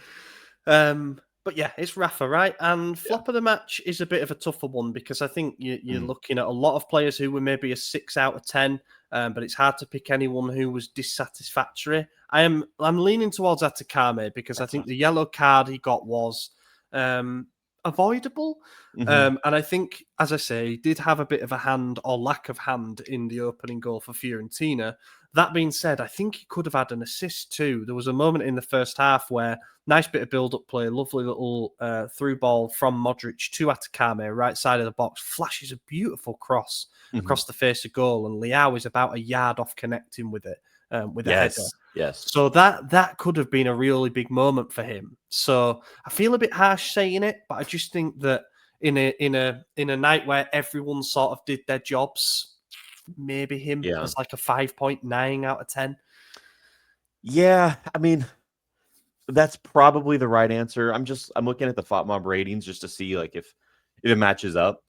But yeah, it's Rafa, right? And flop of the match is a bit of a tougher one, because I think you're looking at a lot of players who were maybe a 6 out of 10, but it's hard to pick anyone who was dissatisfactory. I'm leaning towards Atakame, because I think the yellow card he got was avoidable. And I think, as I say, he did have a bit of a hand or lack of hand in the opening goal for Fiorentina. That being said, I think he could have had an assist too. There was a moment in the first half where nice bit of build-up play, lovely little through ball from Modric to Atakame, right side of the box, flashes a beautiful cross across the face of goal, and Leao is about a yard off connecting with it, with a header. Yes. So that could have been a really big moment for him. So I feel a bit harsh saying it, but I just think that in a night where everyone sort of did their jobs, maybe him as like a 5.9 out of 10. Yeah, I mean, that's probably the right answer. I'm looking at the FOTMob ratings just to see if it matches up.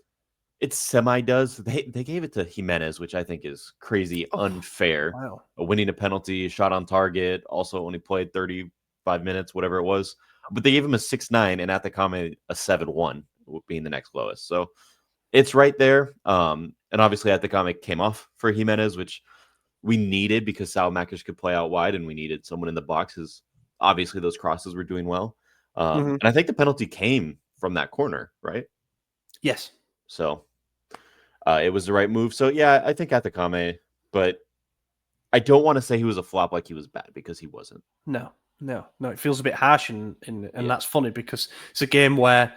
It does. They gave it to Jimenez, which I think is crazy unfair. Wow. Winning a penalty, shot on target, also only played 35 minutes, whatever it was. But they gave him a 6.9 and Atakame a 7.1, being the next lowest. So it's right there. And obviously Atakame came off for Jimenez, which we needed because Salamakers could play out wide, and we needed someone in the boxes. Obviously, those crosses were doing well. And I think the penalty came from that corner, right? Yes. So it was the right move. So, yeah, I think Atakame, but I don't want to say he was a flop like he was bad, because he wasn't. No. It feels a bit harsh, and that's funny, because it's a game where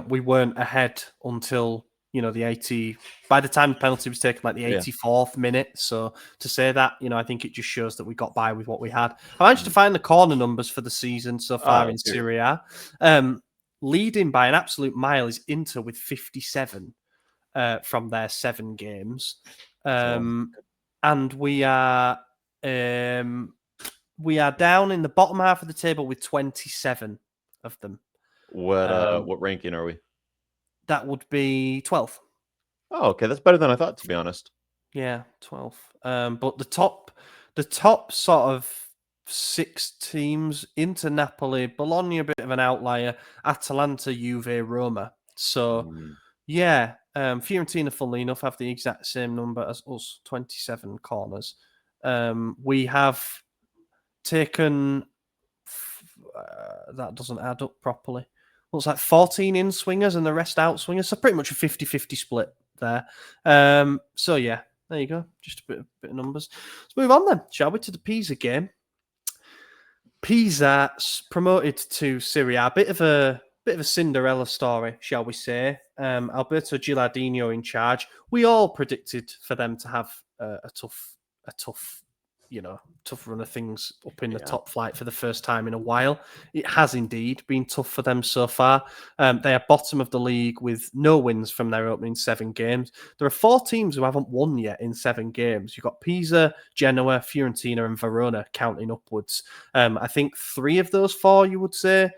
we weren't ahead until the 80. By the time the penalty was taken, the 84th minute. So to say that, I think it just shows that we got by with what we had. I managed to find the corner numbers for the season so far in Serie A. Leading by an absolute mile is Inter with 57 from their 7 games, and we are down in the bottom half of the table with 27 of them. What ranking are we? That would be 12th. Oh, okay. That's better than I thought, to be honest. Yeah, 12th. But the top sort of 6 teams, Inter, Napoli, Bologna, a bit of an outlier, Atalanta, Juve, Roma. So, Fiorentina, funnily enough, have the exact same number as us, 27 corners. We have taken... that doesn't add up properly. Looks like 14 in-swingers and the rest out-swingers. So pretty much a 50-50 split there. So, yeah, There you go. Just a bit of numbers. Let's move on then, shall we, to the Pisa game. Pisa promoted to Serie A. Bit of a Cinderella story, shall we say. Alberto Gilardino in charge. We all predicted for them to have a tough run of things up in the top flight for the first time in a while. It has indeed been tough for them so far. They are bottom of the league with no wins from their opening 7 games. There are 4 teams who haven't won yet in 7 games. You've got Pisa, Genoa, Fiorentina, and Verona counting upwards. I think 3 of those 4, you would say,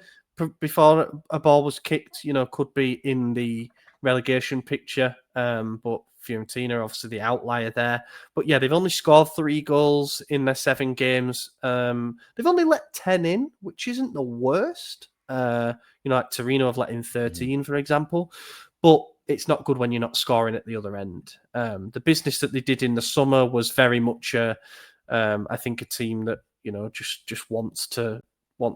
before a ball was kicked, could be in the relegation picture. But Fiorentina, obviously the outlier there. But yeah, they've only scored 3 goals in their 7 games. They've only let 10 in, which isn't the worst. Like Torino have let in 13, for example. But it's not good when you're not scoring at the other end. The business that they did in the summer was very much, I think, a team that, just wants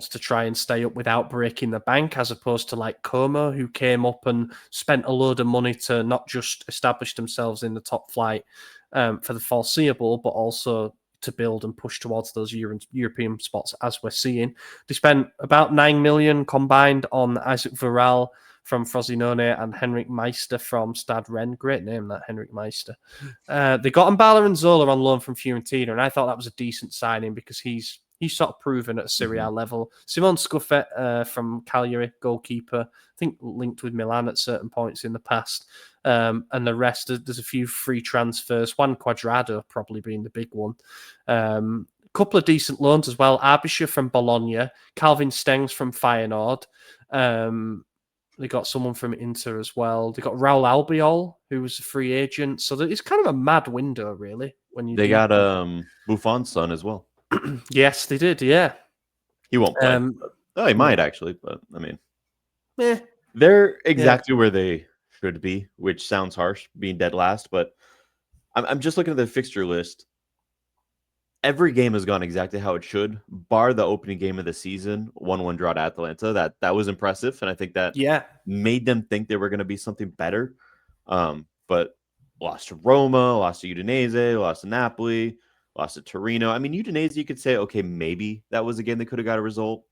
to try and stay up without breaking the bank, as opposed to like Como, who came up and spent a load of money to not just establish themselves in the top flight for the foreseeable, but also to build and push towards those European spots, as we're seeing. They spent about 9 million combined on Isaac Varel from Frosinone and Henrik Meister from Stade Rennes. Great name, that, Henrik Meister. They got Mbala and Zola on loan from Fiorentina, and I thought that was a decent signing because he's sort of proven at a Serie A level. Simone Scuffet from Cagliari, goalkeeper, I think linked with Milan at certain points in the past. And the rest, there's a few free transfers. Juan Cuadrado probably being the big one. A couple of decent loans as well. Abisha from Bologna, Calvin Stengs from Feyenoord. They got someone from Inter as well. They got Raul Albiol, who was a free agent. So it's kind of a mad window, really. They got Buffon's son as well. Yes, they did. Yeah, he won't play. He might actually, but I mean, they're exactly where they should be, which sounds harsh, being dead last. But I'm just looking at the fixture list. Every game has gone exactly how it should, bar the opening game of the season, 1-1 draw to Atalanta. That was impressive, and I think that made them think they were going to be something better. But lost to Roma, lost to Udinese, lost to Napoli. Lost to Torino. I mean, Udinese, you could say, okay, maybe that was a game they could have got a result.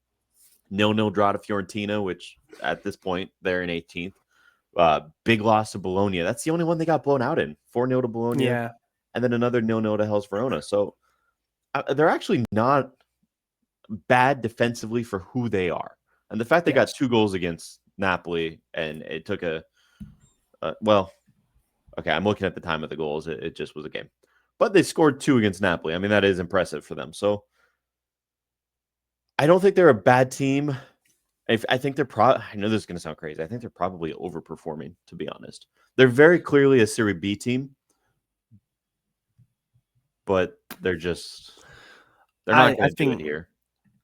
0-0 draw to Fiorentina, which at this point, they're in 18th. Big loss to Bologna. That's the only one they got blown out in. 4-0 to Bologna. Yeah. And then another 0-0 to Hellas Verona. So they're actually not bad defensively for who they are. And the fact they got 2 goals against Napoli, and it took I'm looking at the time of the goals. It just was a game. But they scored 2 against Napoli. I mean, that is impressive for them. So I don't think they're a bad team. I think they're I know this is going to sound crazy. I think they're probably overperforming, to be honest. They're very clearly a Serie B team, but they're not going to do it here.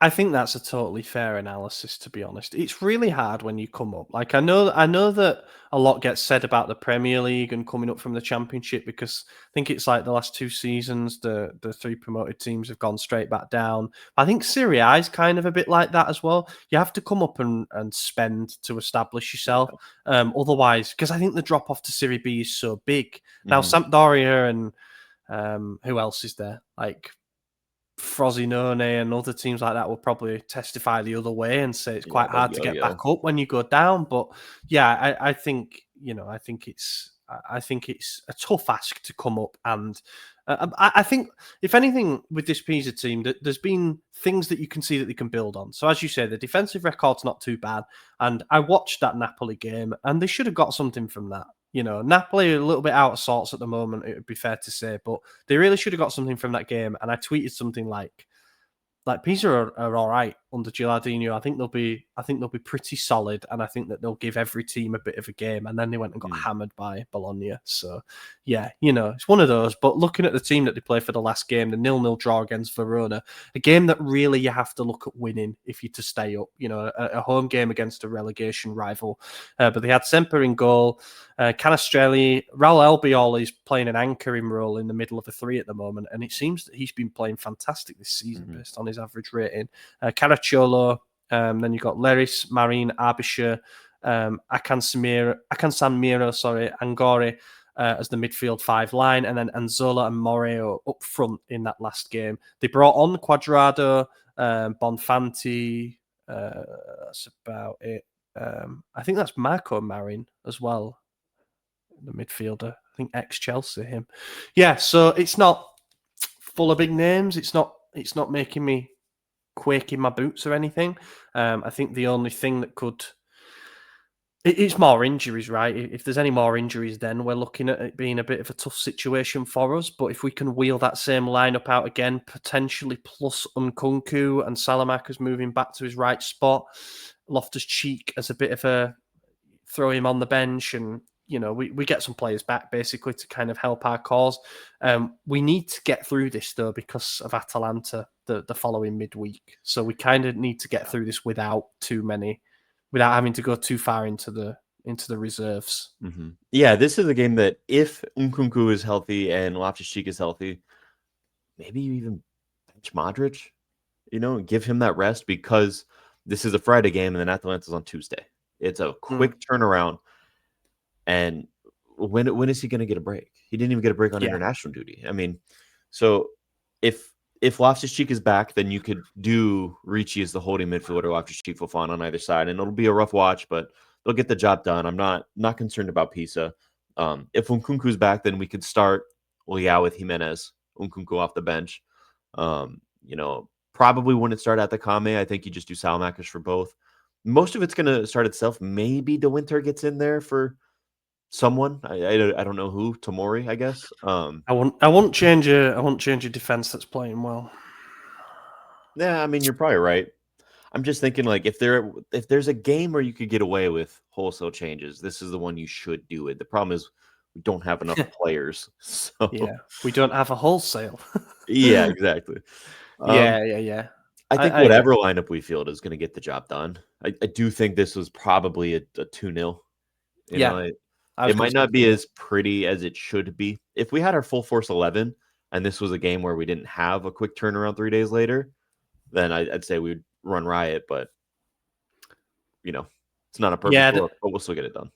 I think that's a totally fair analysis, to be honest. It's really hard when you come up. Like, I know that a lot gets said about the Premier League and coming up from the Championship, because I think it's like the last 2 seasons, the 3 promoted teams have gone straight back down. I think Serie A is kind of a bit like that as well. You have to come up and spend to establish yourself. Otherwise, because I think the drop off to Serie B is so big. Now, Sampdoria and who else is there? Like Frosinone and other teams like that will probably testify the other way and say it's quite hard to get back up when you go down. But yeah, I think it's a tough ask to come up, and I think if anything with this Pisa team, that there's been things that you can see that they can build on. So as you say, the defensive record's not too bad, and I watched that Napoli game, and they should have got something from that. Napoli are a little bit out of sorts at the moment, it would be fair to say, but they really should have got something from that game. And I tweeted something like Pisa are all right under Gilardino. I think they'll be pretty solid, and I think that they'll give every team a bit of a game. And then they went and got hammered by Bologna. So yeah, it's one of those. But looking at the team that they played for the last game, the 0-0 draw against Verona, a game that really you have to look at winning if you're to stay up. A home game against a relegation rival. But they had Semper in goal. Canestrelli, Raul Albiol is playing an anchoring role in the middle of the 3 at the moment, and it seems that he's been playing fantastic this season based on his average rating. Caracciolo, then you've got Leris, Marin, Abisha, Akan Samiro, Angori, as the midfield 5 line, and then Anzola and Moreo up front in that last game. They brought on Quadrado, Bonfanti. That's about it. I think that's Marco Marin as well, the midfielder. I think ex-Chelsea, him. Yeah, so it's not full of big names. It's not making me quake in my boots or anything. I think the only thing that could... It's more injuries, right? If there's any more injuries, then we're looking at it being a bit of a tough situation for us. But if we can wheel that same lineup out again, potentially plus Nkunku and Salamakas moving back to his right spot, Loftus-Cheek as a bit of a throw him on the bench, and we get some players back basically to kind of help our cause. We need to get through this though because of Atalanta the following midweek. So we kind of need to get through this without having to go too far into the reserves. Mm-hmm. Yeah, this is a game that if Nkunku is healthy and Loftus-Cheek is healthy, maybe you even bench Modric, give him that rest, because this is a Friday game and then Atalanta's on Tuesday. It's a quick turnaround. And when is he going to get a break? He didn't even get a break on international duty. I mean, so if Loftus-Cheek is back, then you could do Ricci as the holding midfielder, Loftus-Cheek, Fofana on either side, and it'll be a rough watch, but they'll get the job done. I'm not concerned about Pisa. If Nkunku's back, then we could start Leao with Jimenez, Nkunku off the bench. Probably wouldn't start at the Kame. I think you just do Salamakas for both. Most of it's going to start itself. Maybe De Winter gets in there for someone. I don't know who. Tomori, I guess. I won't change a defense that's playing well. Yeah, I mean, you're probably right. I'm just thinking, like, if there's a game where you could get away with wholesale changes, this is the one you should do it. The problem is we don't have enough players. So yeah, we don't have a wholesale. Yeah, exactly. Yeah. I think whatever lineup we field is going to get the job done. I do think this was probably a 2-0. It might not be as pretty as it should be. If we had our full force 11 and this was a game where we didn't have a quick turnaround 3 days later, then I'd say we'd run riot. But it's not a perfect look, but we'll still get it done.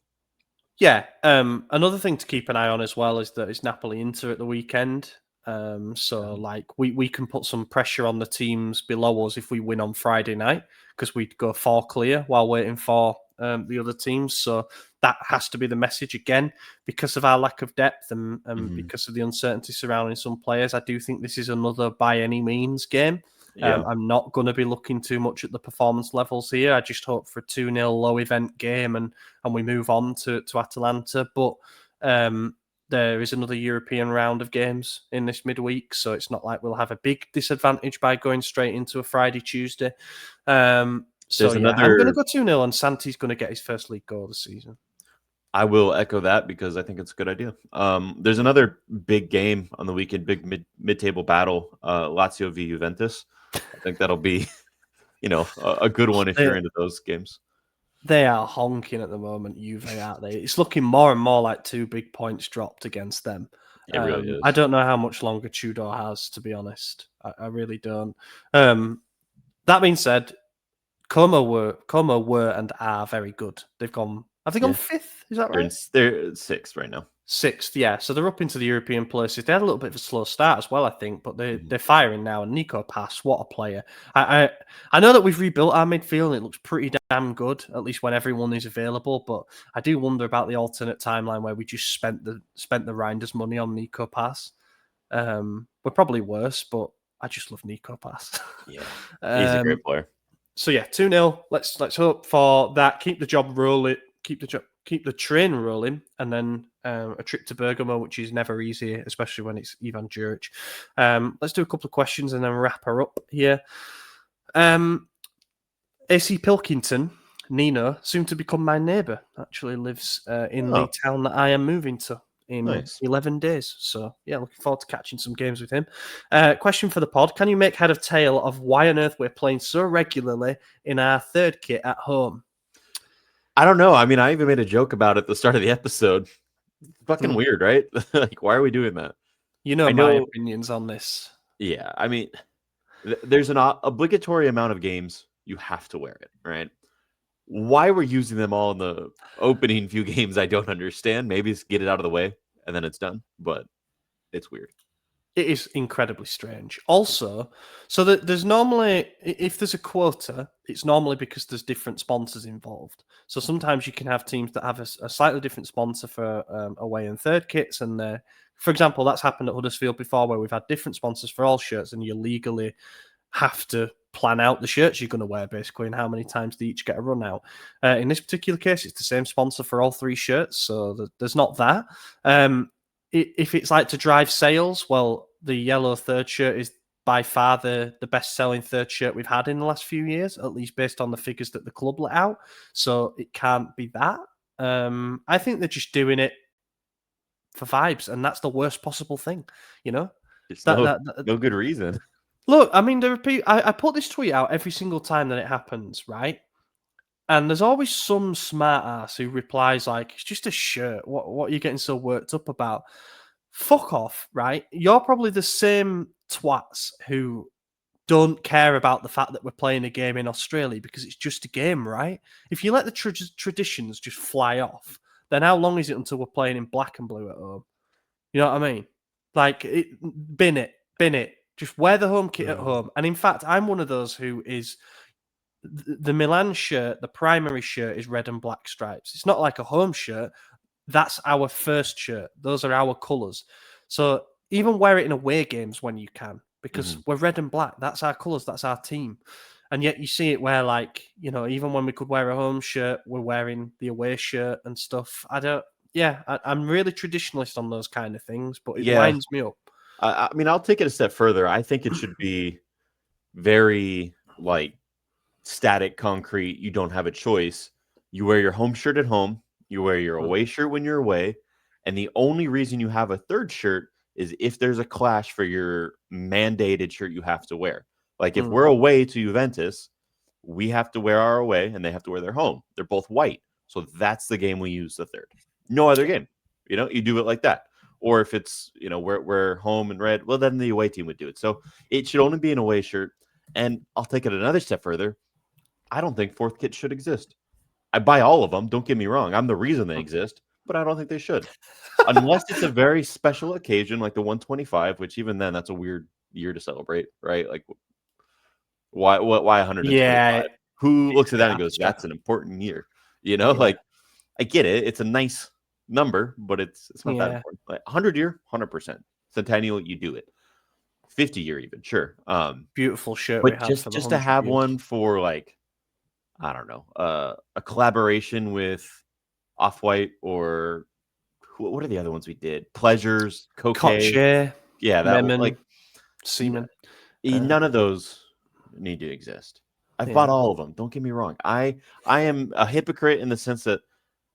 Yeah. Another thing to keep an eye on as well is that it's Napoli-Inter at the weekend. So we can put some pressure on the teams below us if we win on Friday night, because we'd go 4 clear while waiting for the other teams. So that has to be the message again, because of our lack of depth and because of the uncertainty surrounding some players. I do think this is another by any means game. I'm not going to be looking too much at the performance levels here. I just hope for a 2-0 low event game and we move on to Atalanta. But there is another European round of games in this midweek, so it's not like we'll have a big disadvantage by going straight into a Friday, Tuesday. I'm going to go 2-0, and Santi's going to get his first league goal this season. I will echo that because I think it's a good idea. There's another big game on the weekend, big mid-table battle, Lazio v Juventus. I think that'll be, a good one if you're into those games. They are honking at the moment, Juve, aren't they? It's looking more and more like 2 big points dropped against them. It really is. I don't know how much longer Tudor has, to be honest. I really don't. That being said, Como were and are very good. Have they gone 5th? Is that right? They're 6th right now. 6th, yeah. So they're up into the European places. They had a little bit of a slow start as well, I think, but they're firing now. And Nico Pass, what a player! I know that we've rebuilt our midfield and it looks pretty damn good, at least when everyone is available. But I do wonder about the alternate timeline where we just spent the Reinders money on Nico Pass. We're probably worse, but I just love Nico Pass. Yeah, he's a great player. So yeah, 2-0. Let's hope for that. Keep the job rolling. Keep the train rolling, and then a trip to Bergamo, which is never easy, especially when it's Ivan Juric. Let's do a couple of questions and then wrap her up here. AC Pilkington, Nino, soon to become my neighbour, actually lives in the town that I am moving to in 11 days. So, yeah, looking forward to catching some games with him. Question for the pod. Can you make head of tail of why on earth we're playing so regularly in our third kit at home? I don't know. I mean, I even made a joke about it at the start of the episode. Fucking weird, right? Like, why are we doing that? I know my opinions on this. Yeah, I mean, there's an obligatory amount of games you have to wear it, right? Why we're using them all in the opening few games, I don't understand. Maybe it's get it out of the way. and then it's done. But it's weird. It is incredibly strange. Also, so that there's normally, if there's a quota, it's normally because there's different sponsors involved. So sometimes you can have teams that have a slightly different sponsor for away and third kits. And for example, that's happened at Huddersfield before, where we've had different sponsors for all shirts, and you legally have to plan out the shirts you're going to wear, basically, and how many times they each get a run out. In this particular case, it's the same sponsor for all 3 shirts, so there's not that. If it's like to drive sales, well, the yellow third shirt is by far the best-selling third shirt we've had in the last few years, at least based on the figures that the club let out. So it can't be that. I think they're just doing it for vibes, and that's the worst possible thing, you know? There's no good reason. Look, I mean, I put this tweet out every single time that it happens, right? And there's always some smart ass who replies like, "It's just a shirt. What are you getting so worked up about?" Fuck off, right? You're probably the same twats who don't care about the fact that we're playing a game in Australia because it's just a game, right? If you let the traditions just fly off, then how long is it until we're playing in black and blue at home? You know what I mean? Like, bin it. Just wear the home kit at home. And in fact, I'm one of those who is the Milan shirt, the primary shirt is red and black stripes. It's not like a home shirt. That's our first shirt. Those are our colours. So even wear it in away games when you can, because we're red and black. That's our colours. That's our team. And yet you see it where, like, you know, even when we could wear a home shirt, we're wearing the away shirt and stuff. I'm really traditionalist on those kind of things, but it winds me up. I mean, I'll take it a step further. I think it should be very, like, static, concrete. You don't have a choice. You wear your home shirt at home. You wear your away shirt when you're away. And the only reason you have a third shirt is if there's a clash for your mandated shirt you have to wear. Like, if we're away to Juventus, we have to wear our away, and they have to wear their home. They're both white. So that's the game we use the third. No other game. You know, you do it like that. Or if it's, you know, we're home and red, well, then the away team would do it. So it should only be an away shirt. And I'll take it another step further. I don't think fourth kits should exist. I buy all of them. Don't get me wrong. I'm the reason they exist, but I don't think they should. Unless it's a very special occasion like the 125, which even then, that's a weird year to celebrate, right? Like, why 125? Yeah. Who looks at that and goes, that's an important year? You know, like, I get it. It's a nice number, but it's not that important. Like 100 year, 100%. Centennial, you do it. 50 year even, sure. Beautiful shirt. But just to have one for, like, I don't know, a collaboration with Off-White, or what are the other ones we did? Pleasures, Coquet. Yeah, that was like Seaman. None of those need to exist. I've bought all of them. Don't get me wrong. I am a hypocrite in the sense that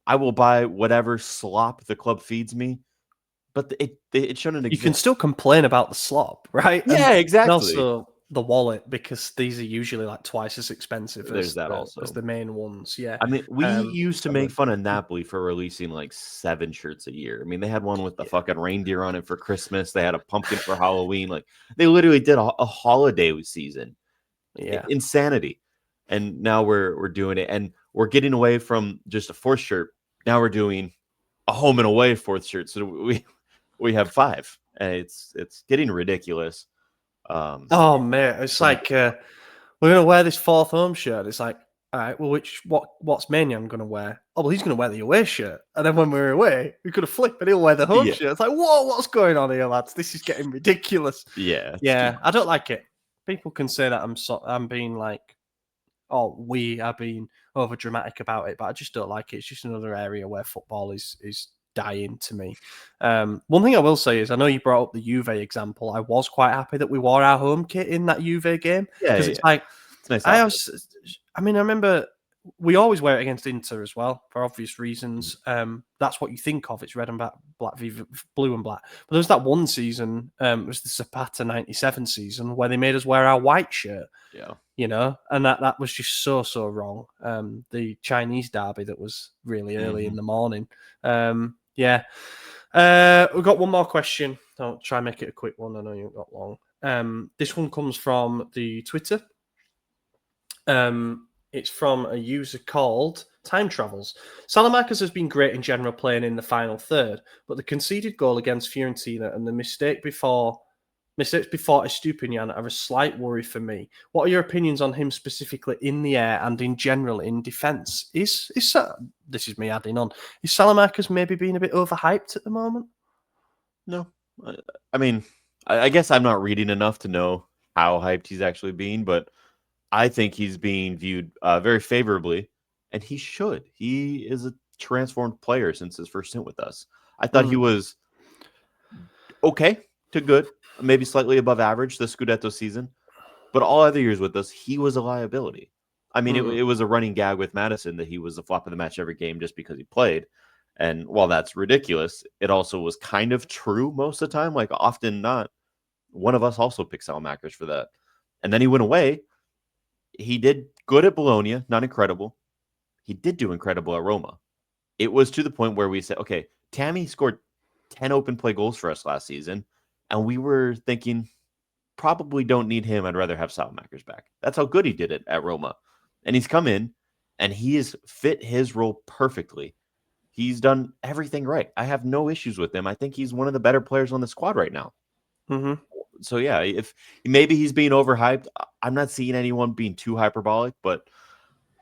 I will buy whatever slop the club feeds me, but it shouldn't exist. You can still complain about the slop, right? Yeah, exactly. And also the wallet, because these are usually like twice as expensive as the main ones. Yeah. I mean, we used to make fun of Napoli for releasing like 7 shirts a year. I mean, they had one with the fucking reindeer on it for Christmas. They had a pumpkin for Halloween. Like, they literally did a holiday season. Yeah. Insanity. And now we're doing it, and we're getting away from just a fourth shirt. Now we're doing a home and away fourth shirt. So we have 5, and it's getting ridiculous. Oh man, it's like we're gonna wear this fourth home shirt. It's like, all right, well, what's Maignan gonna wear? Oh, well, he's gonna wear the away shirt. And then when we're away, we could have flipped, and he'll wear the home shirt. It's like, whoa, what's going on here, lads? This is getting ridiculous. Yeah, I don't like it. People can say that I'm being like, oh, we are being over dramatic about it, but I just don't like it. It's just another area where football is dying to me. One thing I will say is, I know you brought up the Juve example. I was quite happy that we wore our home kit in that Juve game, because it's like, it's nice. I remember we always wear it against Inter as well, for obvious reasons. That's what you think of. It's red and black, blue and black. But there was that one season, it was the Zapata 97 season, where they made us wear our white shirt. Yeah. You know, and that was just so wrong. The Chinese derby that was really early in the morning. We've got one more question. I'll try and make it a quick one. I know you've got long. This one comes from the Twitter. It's from a user called Time Travels. Salamakers has been great in general playing in the final third, but the conceded goal against Fiorentina and the mistakes before Estupinian are a slight worry for me. What are your opinions on him specifically in the air and in general in defence? This is me adding on. Is Salamakers maybe being a bit overhyped at the moment? No. I mean, I guess I'm not reading enough to know how hyped he's actually being, but I think he's being viewed very favorably, and he should. He is a transformed player since his first stint with us. I thought he was okay to good, maybe slightly above average this Scudetto season, but all other years with us, he was a liability. I mean, it was a running gag with Madison that he was the flop of the match every game just because he played. And while that's ridiculous, it also was kind of true most of the time, like often not. One of us also picked Salamakers for that. And then he went away. He did good at Bologna, not incredible. He did do incredible at Roma. It was to the point where we said, okay, Tammy scored 10 open play goals for us last season, and we were thinking, probably don't need him. I'd rather have Salamakers back. That's how good he did it at Roma. And he's come in, and he has fit his role perfectly. He's done everything right. I have no issues with him. I think he's one of the better players on the squad right now. So yeah, if maybe he's being overhyped, I'm not seeing anyone being too hyperbolic, but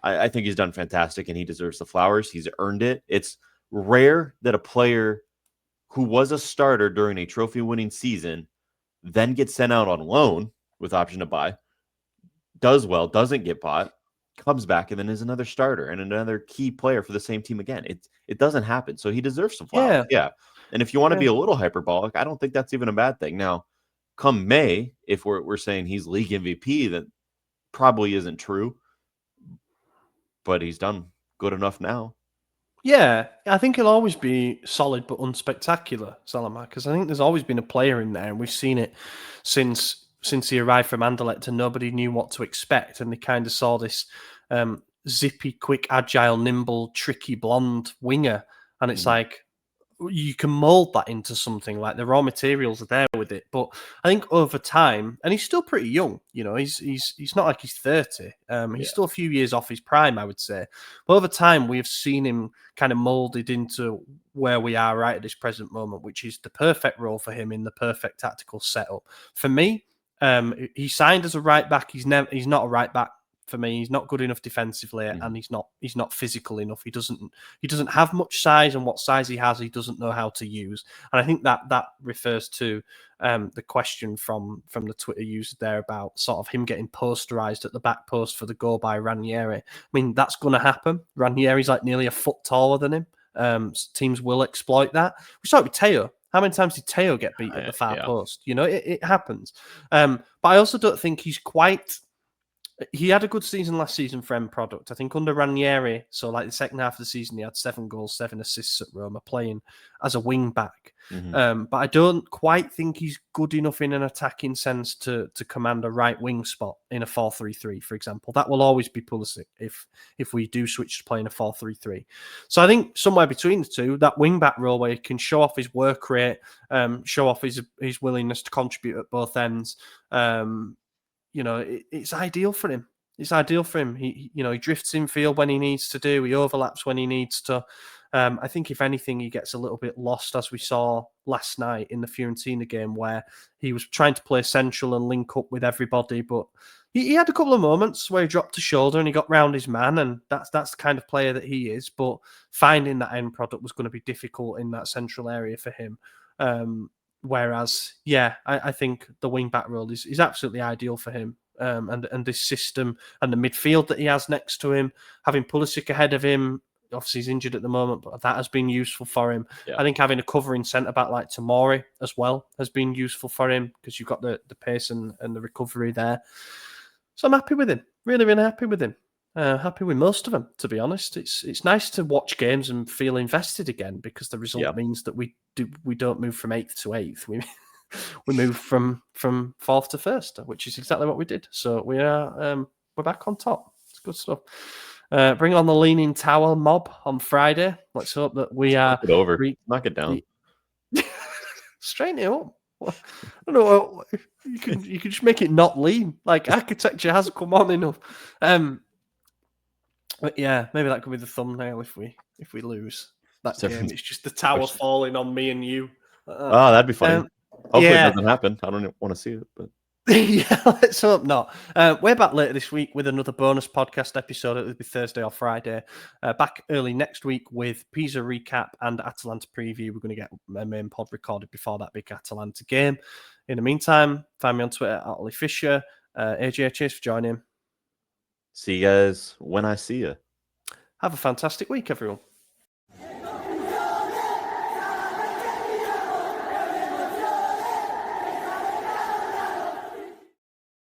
I think he's done fantastic and he deserves the flowers. He's earned it. It's rare that a player who was a starter during a trophy-winning season then gets sent out on loan with option to buy, does well, doesn't get bought, comes back, and then is another starter and another key player for the same team again. It doesn't happen. So he deserves some flowers. Yeah. And if you want to be a little hyperbolic, I don't think that's even a bad thing. Now, come May, if we're saying he's league MVP, that probably isn't true. But he's done good enough now. Yeah, I think he'll always be solid but unspectacular, Salamakers, because I think there's always been a player in there, and we've seen it since he arrived from Anderlecht, and nobody knew what to expect, and they kind of saw this zippy, quick, agile, nimble, tricky, blonde winger, and it's like, you can mold that into something. Like the raw materials are there with it, but I think over time, and he's still pretty young. You know, he's not like he's 30. He's still a few years off his prime, I would say. But over time, we have seen him kind of molded into where we are right at this present moment, which is the perfect role for him in the perfect tactical setup. For me, he signed as a right back. He's not a right back. For me, he's not good enough defensively, and he's not physical enough. He doesn't have much size, and what size he has, he doesn't know how to use. And I think that refers to the question from the Twitter user there about sort of him getting posterized at the back post for the goal by Ranieri. I mean, that's going to happen. Ranieri's like nearly a foot taller than him. Teams will exploit that. We saw it with Teo. How many times did Teo get beat at the far post? You know, it happens. But I also don't think he's quite. He had a good season last season for end product. I think under Ranieri, so like the second half of the season, he had 7 goals, 7 assists at Roma, playing as a wing back. But I don't quite think he's good enough in an attacking sense to command a right wing spot in a 4-3-3, for example. That will always be Pulisic if we do switch to playing a 4-3-3. So I think somewhere between the two, that wing back role where he can show off his work rate, show off his willingness to contribute at both ends. You know, it's ideal for him. It's ideal for him. He drifts in field when he needs to do. He overlaps when he needs to. I think if anything, he gets a little bit lost, as we saw last night in the Fiorentina game, where he was trying to play central and link up with everybody, but he had a couple of moments where he dropped a shoulder and he got round his man, and that's the kind of player that he is. But finding that end product was going to be difficult in that central area for him. Whereas, I think the wing-back role is absolutely ideal for him. And this system and the midfield that he has next to him, having Pulisic ahead of him, obviously he's injured at the moment, but that has been useful for him. I think having a covering centre-back like Tomori as well has been useful for him because you've got the pace and the recovery there. So I'm happy with him. Really, really happy with him. Happy with most of them, to be honest. It's nice to watch games and feel invested again because the result means that we don't move from 8th to 8th. We move from 4th to 1st, which is exactly what we did. So we're back on top. It's good stuff. Bring on the Leaning Tower mob on Friday. Let's hope that we are. Knock it over. Knock it down. Straighten it up. I don't know. You can just make it not lean. Like architecture has come on enough. But yeah, maybe that could be the thumbnail if we lose that game. It's just the tower falling on me and you. Oh, that'd be funny. Hopefully yeah. it doesn't happen. I don't want to see it, but yeah, let's hope not. We're back later this week with another bonus podcast episode. It'll be Thursday or Friday. Back early next week with Pisa recap and Atalanta preview. We're going to get a main pod recorded before that big Atalanta game. In the meantime, find me on Twitter at Oli Fisher. AJ, cheers for joining. See you guys when I see you. Have a fantastic week, everyone.